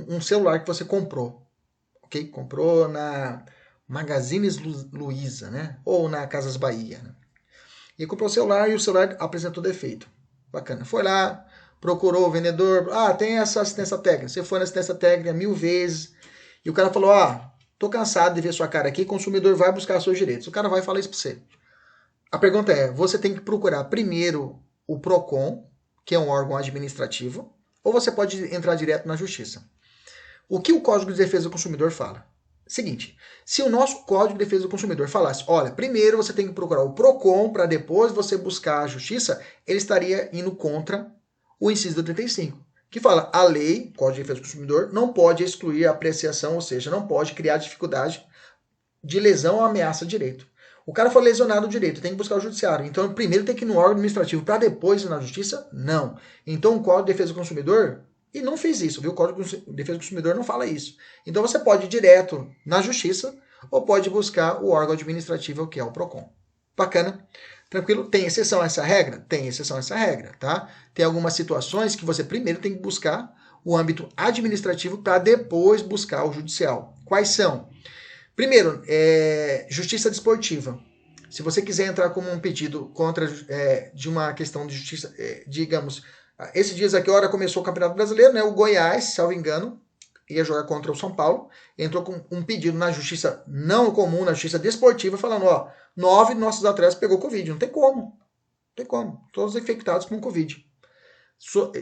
um celular que você comprou, ok? Comprou na Magazine Luiza, né? Ou na Casas Bahia, né? E comprou o celular e o celular apresentou defeito. Bacana. Foi lá, procurou o vendedor, tem essa assistência técnica. Você foi na assistência técnica 1000 vezes e o cara falou, tô cansado de ver sua cara aqui, consumidor vai buscar seus direitos. O cara vai falar isso para você. A pergunta é, você tem que procurar primeiro o PROCON, que é um órgão administrativo, ou você pode entrar direto na justiça. O que o Código de Defesa do Consumidor fala? Seguinte, se o nosso Código de Defesa do Consumidor falasse, olha, primeiro você tem que procurar o PROCON para depois você buscar a justiça, ele estaria indo contra o inciso do 35, que fala: a lei, Código de Defesa do Consumidor, não pode excluir a apreciação, ou seja, não pode criar dificuldade de lesão ou ameaça de direito. O cara foi lesionado o direito, tem que buscar o judiciário. Então, primeiro tem que ir no órgão administrativo para depois ir na justiça? Não. Então, o Código de Defesa do Consumidor, e não fez isso, viu? O Código de Defesa do Consumidor não fala isso. Então, você pode ir direto na justiça ou pode buscar o órgão administrativo, que é o PROCON. Bacana? Tranquilo? Tem exceção a essa regra? Tem exceção a essa regra, tá? Tem algumas situações que você primeiro tem que buscar o âmbito administrativo para depois buscar o judicial. Quais são? Primeiro, justiça desportiva. Se você quiser entrar como um pedido contra de uma questão de justiça, digamos, esses dias aqui, a hora começou o Campeonato Brasileiro, né? O Goiás, salvo engano, ia jogar contra o São Paulo, entrou com um pedido na justiça não comum, na justiça desportiva, falando, ó, 9 nossos atletas pegou Covid. Não tem como. Não tem como. Todos infectados com Covid.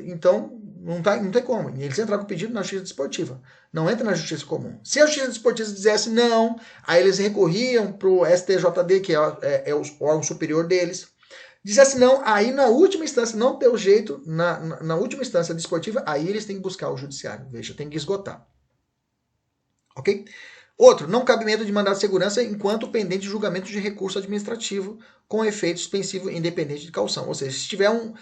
Então, não tem como. E eles entraram com pedido na justiça desportiva. Não entra na justiça comum. Se a justiça desportiva dissesse não, aí eles recorriam para o STJD, que é o órgão superior deles. Dissesse não, aí na última instância, não deu jeito, na última instância desportiva, aí eles têm que buscar o judiciário. Veja, tem que esgotar. Ok? Outro, não cabimento de mandado de segurança enquanto pendente de julgamento de recurso administrativo com efeito suspensivo independente de caução. Ou seja, se tiver um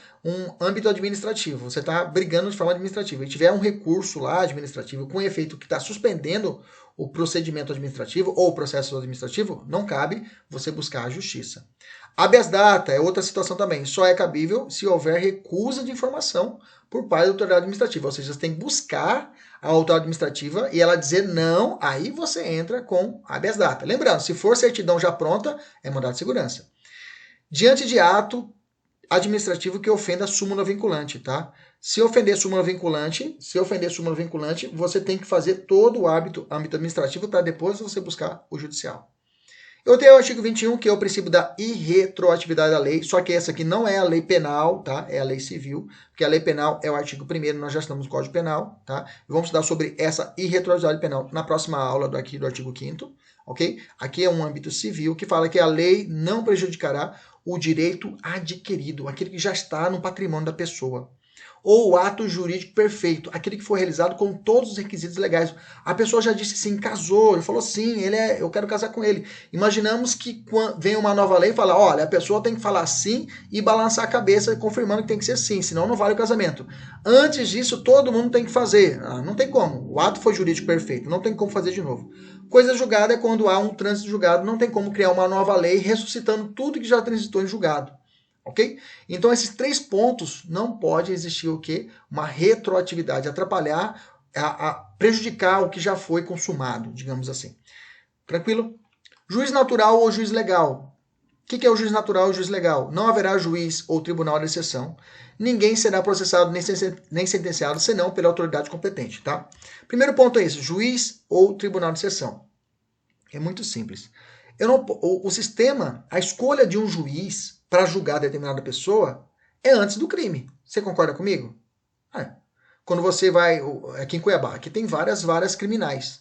âmbito administrativo, você está brigando de forma administrativa, e tiver um recurso lá administrativo com efeito que está suspendendo o procedimento administrativo ou o processo administrativo, não cabe você buscar a justiça. Habeas data é outra situação também. Só é cabível se houver recusa de informação por parte da autoridade administrativa. Ou seja, você tem que buscar a autoridade administrativa e ela dizer não, aí você entra com habeas data. Lembrando, se for certidão já pronta, é mandado de segurança. Diante de ato administrativo que ofenda a súmula vinculante, tá? Se ofender súmula vinculante, você tem que fazer todo o âmbito administrativo para depois você buscar o judicial. Eu tenho o artigo 21, que é o princípio da irretroatividade da lei, só que essa aqui não é a lei penal, tá? É a lei civil, porque a lei penal é o artigo 1º, nós já estamos no Código Penal, tá? E vamos estudar sobre essa irretroatividade penal na próxima aula do artigo 5º, ok? Aqui é um âmbito civil que fala que a lei não prejudicará o direito adquirido, aquele que já está no patrimônio da pessoa. Ou o ato jurídico perfeito, aquele que foi realizado com todos os requisitos legais. A pessoa já disse sim, casou, ele falou sim, eu quero casar com ele. Imaginamos que vem uma nova lei e fala, olha, a pessoa tem que falar sim e balançar a cabeça confirmando que tem que ser sim, senão não vale o casamento. Antes disso, todo mundo tem que fazer. Não tem como. O ato foi jurídico perfeito, não tem como fazer de novo. Coisa julgada é quando há um trânsito julgado, não tem como criar uma nova lei ressuscitando tudo que já transitou em julgado. Ok? Então, esses 3 pontos não pode existir o quê? Uma retroatividade, atrapalhar, prejudicar o que já foi consumado, digamos assim. Tranquilo? Juiz natural ou juiz legal? O que é o juiz natural ou juiz legal? Não haverá juiz ou tribunal de exceção. Ninguém será processado nem sentenciado, senão pela autoridade competente, tá? Primeiro ponto é esse, juiz ou tribunal de exceção. É muito simples. O sistema, a escolha de um juiz para julgar determinada pessoa é antes do crime. Você concorda comigo? Quando você vai aqui em Cuiabá, aqui tem várias criminais.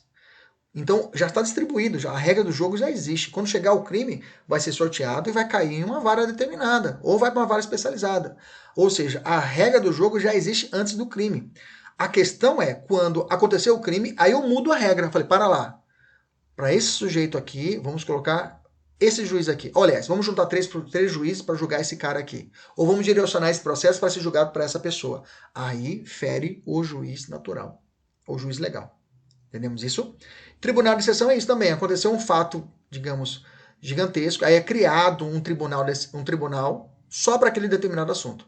Então já está distribuído, a regra do jogo já existe. Quando chegar o crime, vai ser sorteado e vai cair em uma vara determinada, ou vai para uma vara especializada. Ou seja, a regra do jogo já existe antes do crime. A questão é, quando aconteceu o crime, aí eu mudo a regra. Eu falei, para lá. Para esse sujeito aqui, vamos colocar esse juiz aqui. Aliás, vamos juntar 3 juízes para julgar esse cara aqui. Ou vamos direcionar esse processo para ser julgado para essa pessoa. Aí fere o juiz natural, ou juiz legal. Entendemos isso? Tribunal de exceção é isso também. Aconteceu um fato, digamos, gigantesco. Aí é criado um tribunal só para aquele determinado assunto.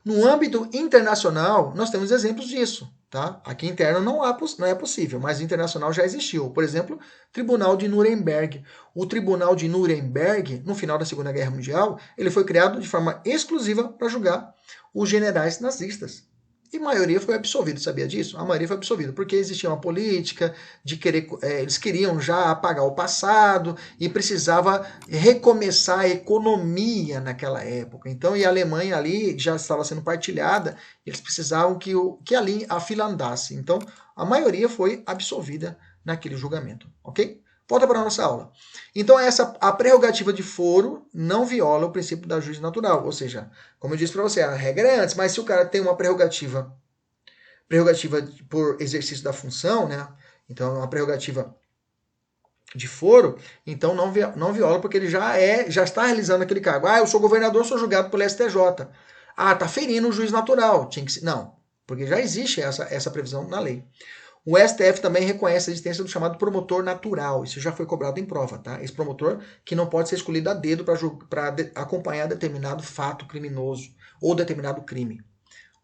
No âmbito internacional, nós temos exemplos disso. Tá? Aqui interno não é possível, mas internacional já existiu. Por exemplo, Tribunal de Nuremberg. O Tribunal de Nuremberg, no final da Segunda Guerra Mundial, ele foi criado de forma exclusiva para julgar os generais nazistas. E a maioria foi absolvida, sabia disso? A maioria foi absolvida, porque existia uma política de eles queriam já apagar o passado e precisava recomeçar a economia naquela época. Então, e a Alemanha ali já estava sendo partilhada, eles precisavam que ali a fila andasse. Então, a maioria foi absolvida naquele julgamento, ok? Volta para a nossa aula. Então, a prerrogativa de foro não viola o princípio da juízo natural. Ou seja, como eu disse para você, a regra é antes, mas se o cara tem uma prerrogativa por exercício da função, né? Então, é uma prerrogativa de foro, então não viola, porque ele já está realizando aquele cargo. Eu sou governador, sou julgado pelo STJ. Tá ferindo o juiz natural. Não, porque já existe essa previsão na lei. O STF também reconhece a existência do chamado promotor natural. Isso já foi cobrado em prova, tá? Esse promotor que não pode ser escolhido a dedo para acompanhar determinado fato criminoso ou determinado crime.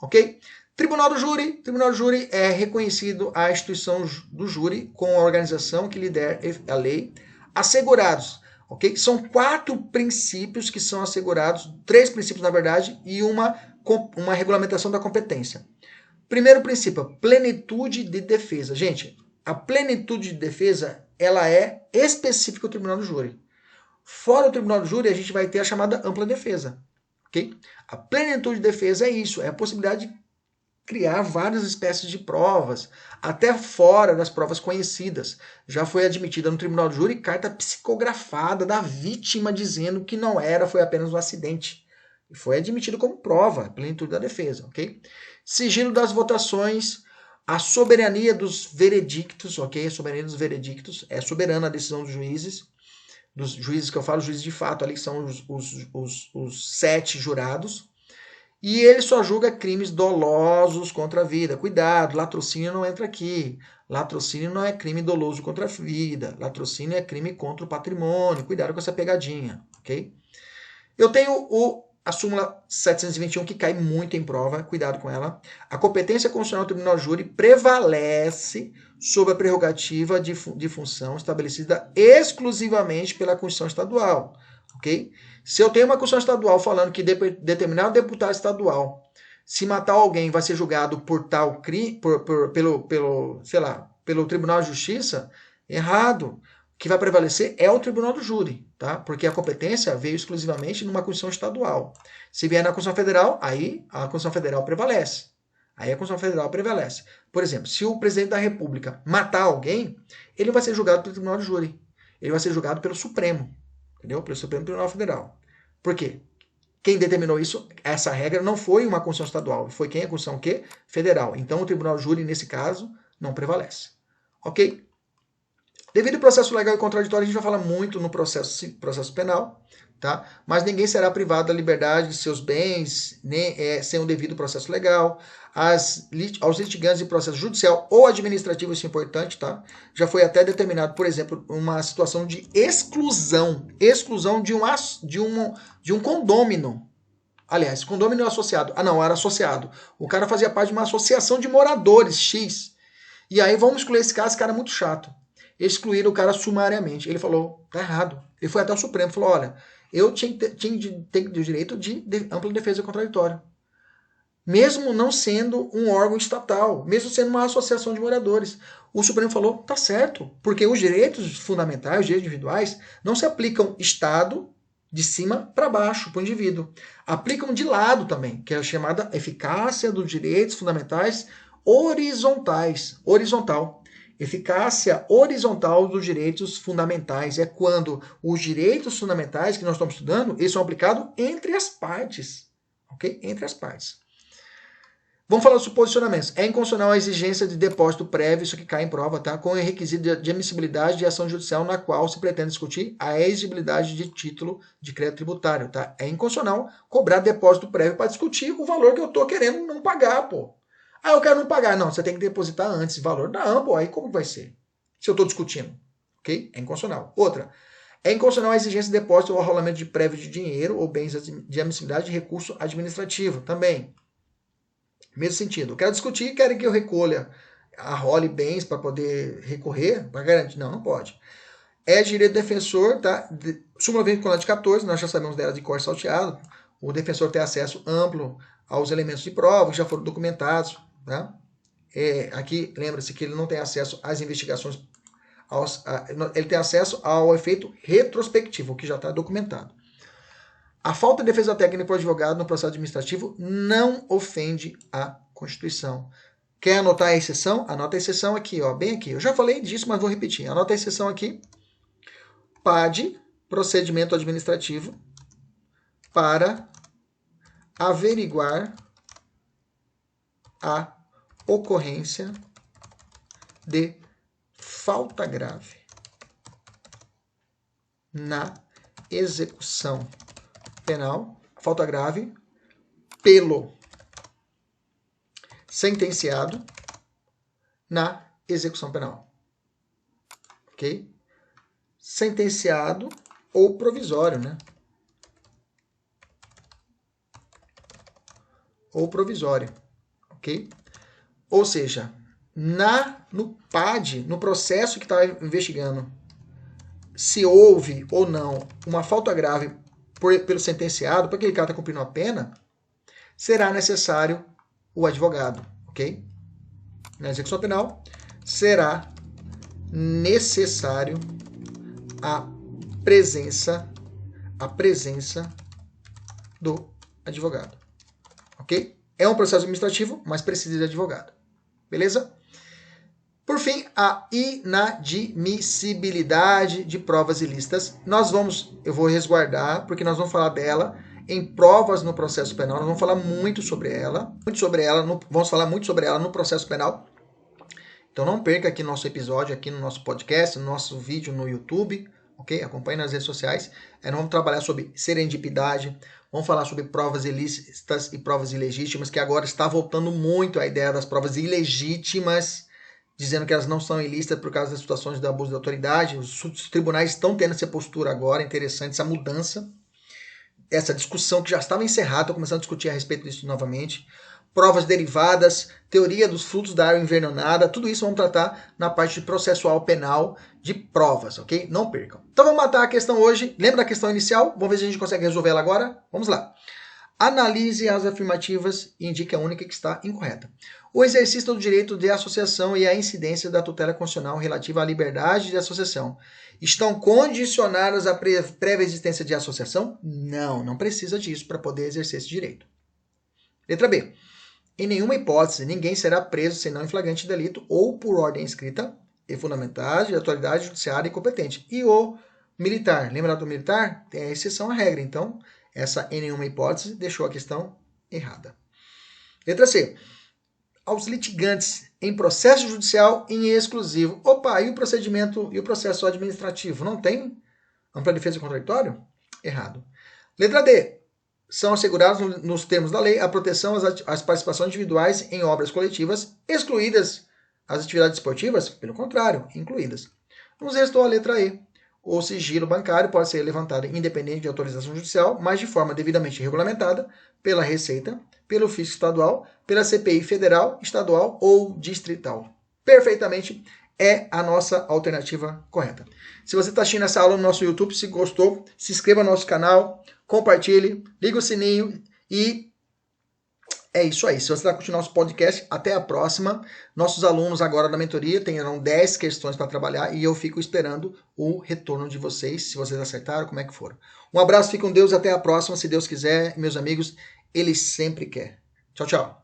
Ok? Tribunal do Júri. Tribunal do Júri é reconhecido a instituição do júri com a organização que lidera a lei. Assegurados. Ok? São 4 princípios que são assegurados, 3 princípios na verdade, e uma regulamentação da competência. Primeiro princípio, plenitude de defesa. Gente, a plenitude de defesa, ela é específica ao Tribunal do Júri. Fora o Tribunal do Júri, a gente vai ter a chamada ampla defesa. Ok? A plenitude de defesa é isso, é a possibilidade de criar várias espécies de provas, até fora das provas conhecidas. Já foi admitida no Tribunal do Júri carta psicografada da vítima dizendo que não foi apenas um acidente. E foi admitido como prova, plenitude da defesa, ok? Sigilo das votações, a soberania dos veredictos, ok? A soberania dos veredictos, é soberana a decisão dos juízes que eu falo, juízes de fato, ali são os 7 jurados, e ele só julga crimes dolosos contra a vida. Cuidado, latrocínio não entra aqui. Latrocínio não é crime doloso contra a vida. Latrocínio é crime contra o patrimônio. Cuidado com essa pegadinha, ok? Eu tenho a súmula 721, que cai muito em prova, cuidado com ela. A competência constitucional do Tribunal do Júri prevalece sobre a prerrogativa de função estabelecida exclusivamente pela Constituição Estadual, ok? Se eu tenho uma Constituição Estadual falando que determinado deputado estadual, se matar alguém, vai ser julgado por tal crime, pelo Tribunal de Justiça, errado. O que vai prevalecer é o Tribunal do Júri, tá? Porque a competência veio exclusivamente numa Constituição estadual. Se vier na Constituição Federal, aí a Constituição Federal prevalece. Aí a Constituição Federal prevalece. Por exemplo, se o presidente da República matar alguém, ele vai ser julgado pelo Tribunal do Júri. Ele vai ser julgado pelo Supremo, entendeu? Pelo Supremo Tribunal Federal. Por quê? Quem determinou isso, essa regra, não foi uma Constituição estadual, foi quem? A Constituição quê? Federal. Então o Tribunal do Júri, nesse caso, não prevalece. Ok? Devido ao processo legal e contraditório, a gente vai falar muito no processo penal, tá? Mas ninguém será privado da liberdade de seus bens, nem sem o devido processo legal. Aos litigantes em processo judicial ou administrativo, isso é importante, tá? Já foi até determinado, por exemplo, uma situação de exclusão de um condômino. Aliás, condômino associado. Não, era associado. O cara fazia parte de uma associação de moradores, X. E aí vamos excluir esse cara é muito chato. Excluíram o cara sumariamente. Ele falou, tá errado. Ele foi até o Supremo e falou, olha, eu tenho o direito de ampla defesa contraditória. Mesmo não sendo um órgão estatal, mesmo sendo uma associação de moradores. O Supremo falou, tá certo, porque os direitos fundamentais, os direitos individuais, não se aplicam Estado de cima para baixo, para o indivíduo. Aplicam de lado também, que é a chamada eficácia dos direitos fundamentais horizontal. Eficácia horizontal dos direitos fundamentais é quando os direitos fundamentais que nós estamos estudando, eles são aplicados entre as partes, ok? Entre as partes. Vamos falar dos posicionamentos. É inconstitucional a exigência de depósito prévio, isso que cai em prova, tá? Com o requisito de admissibilidade de ação judicial na qual se pretende discutir a exigibilidade de título de crédito tributário, tá? É inconstitucional cobrar depósito prévio para discutir o valor que eu estou querendo não pagar, pô. Eu quero não pagar. Não, você tem que depositar antes o valor. Não, pô, aí como vai ser? Se eu estou discutindo, ok? É inconstitucional. Outra, é inconstitucional a exigência de depósito ou arrolamento de prévio de dinheiro ou bens de admissibilidade de recurso administrativo, também. Mesmo sentido. Eu quero discutir, querem que eu recolha, arrole bens para poder recorrer, para garantir. Não pode. É direito do defensor, tá? Súmula vinculante de 14, nós já sabemos dela de cor salteado. O defensor tem acesso amplo aos elementos de prova que já foram documentados, tá? Aqui, lembra-se que ele não tem acesso às investigações, ele tem acesso ao efeito retrospectivo, que já está documentado. A falta de defesa técnica para o advogado no processo administrativo não ofende a Constituição. Quer anotar a exceção? Anota a exceção aqui, ó, bem aqui. Eu já falei disso, mas vou repetir. Anota a exceção aqui. PAD, procedimento administrativo, para averiguar a ocorrência de falta grave na execução penal, falta grave pelo sentenciado na execução penal. Ok? Sentenciado ou provisório, né? Ou provisório, ok? Ou seja, no PAD, no processo que está investigando, se houve ou não uma falta grave pelo sentenciado, para aquele cara está cumprindo a pena, será necessário o advogado, ok? Na execução penal, será necessário a presença do advogado, ok? É um processo administrativo, mas precisa de advogado, beleza? Por fim, a inadmissibilidade de provas ilícitas. Eu vou resguardar, porque nós vamos falar dela em provas no processo penal. Nós vamos falar muito sobre ela, vamos falar muito sobre ela no processo penal. Então não perca aqui nosso episódio, aqui no nosso podcast, no nosso vídeo no YouTube, ok? Acompanhe nas redes sociais. Nós vamos trabalhar sobre serendipidade, vamos falar sobre provas ilícitas e provas ilegítimas, que agora está voltando muito a ideia das provas ilegítimas, dizendo que elas não são ilícitas por causa das situações de abuso de autoridade. Os tribunais estão tendo essa postura agora, interessante, essa mudança, essa discussão que já estava encerrada, estou começando a discutir a respeito disso novamente. Provas derivadas, teoria dos frutos da água envenenada, tudo isso vamos tratar na parte de processual penal de provas, ok? Não percam. Então vamos matar a questão hoje. Lembra da questão inicial? Vamos ver se a gente consegue resolver ela agora? Vamos lá. Analise as afirmativas e indique a única que está incorreta. O exercício do direito de associação e a incidência da tutela constitucional relativa à liberdade de associação estão condicionadas à prévia existência de associação? Não, não precisa disso para poder exercer esse direito. Letra B. Em nenhuma hipótese, ninguém será preso senão em flagrante delito ou por ordem escrita e fundamentada de autoridade judiciária incompetente. E o militar, lembra do militar? Tem a exceção à regra, então essa em nenhuma hipótese deixou a questão errada. Letra C. Aos litigantes em processo judicial em exclusivo. Opa, e o procedimento e o processo administrativo? Não tem ampla defesa contraditório? Errado. Letra D. São assegurados nos termos da lei a proteção às participações individuais em obras coletivas, excluídas as atividades esportivas? Pelo contrário, incluídas. Nos restou a letra E. O sigilo bancário pode ser levantado independente de autorização judicial, mas de forma devidamente regulamentada pela Receita, pelo Fisco Estadual, pela CPI Federal, Estadual ou Distrital. Perfeitamente é a nossa alternativa correta. Se você está assistindo essa aula no nosso YouTube, se gostou, se inscreva no nosso canal, compartilhe, liga o sininho e é isso aí. Se você está curtindo nosso podcast, até a próxima. Nossos alunos agora da mentoria terão 10 questões para trabalhar e eu fico esperando o retorno de vocês, se vocês acertaram, como é que foram. Um abraço, fique com Deus, até a próxima, se Deus quiser. Meus amigos, Ele sempre quer. Tchau, tchau.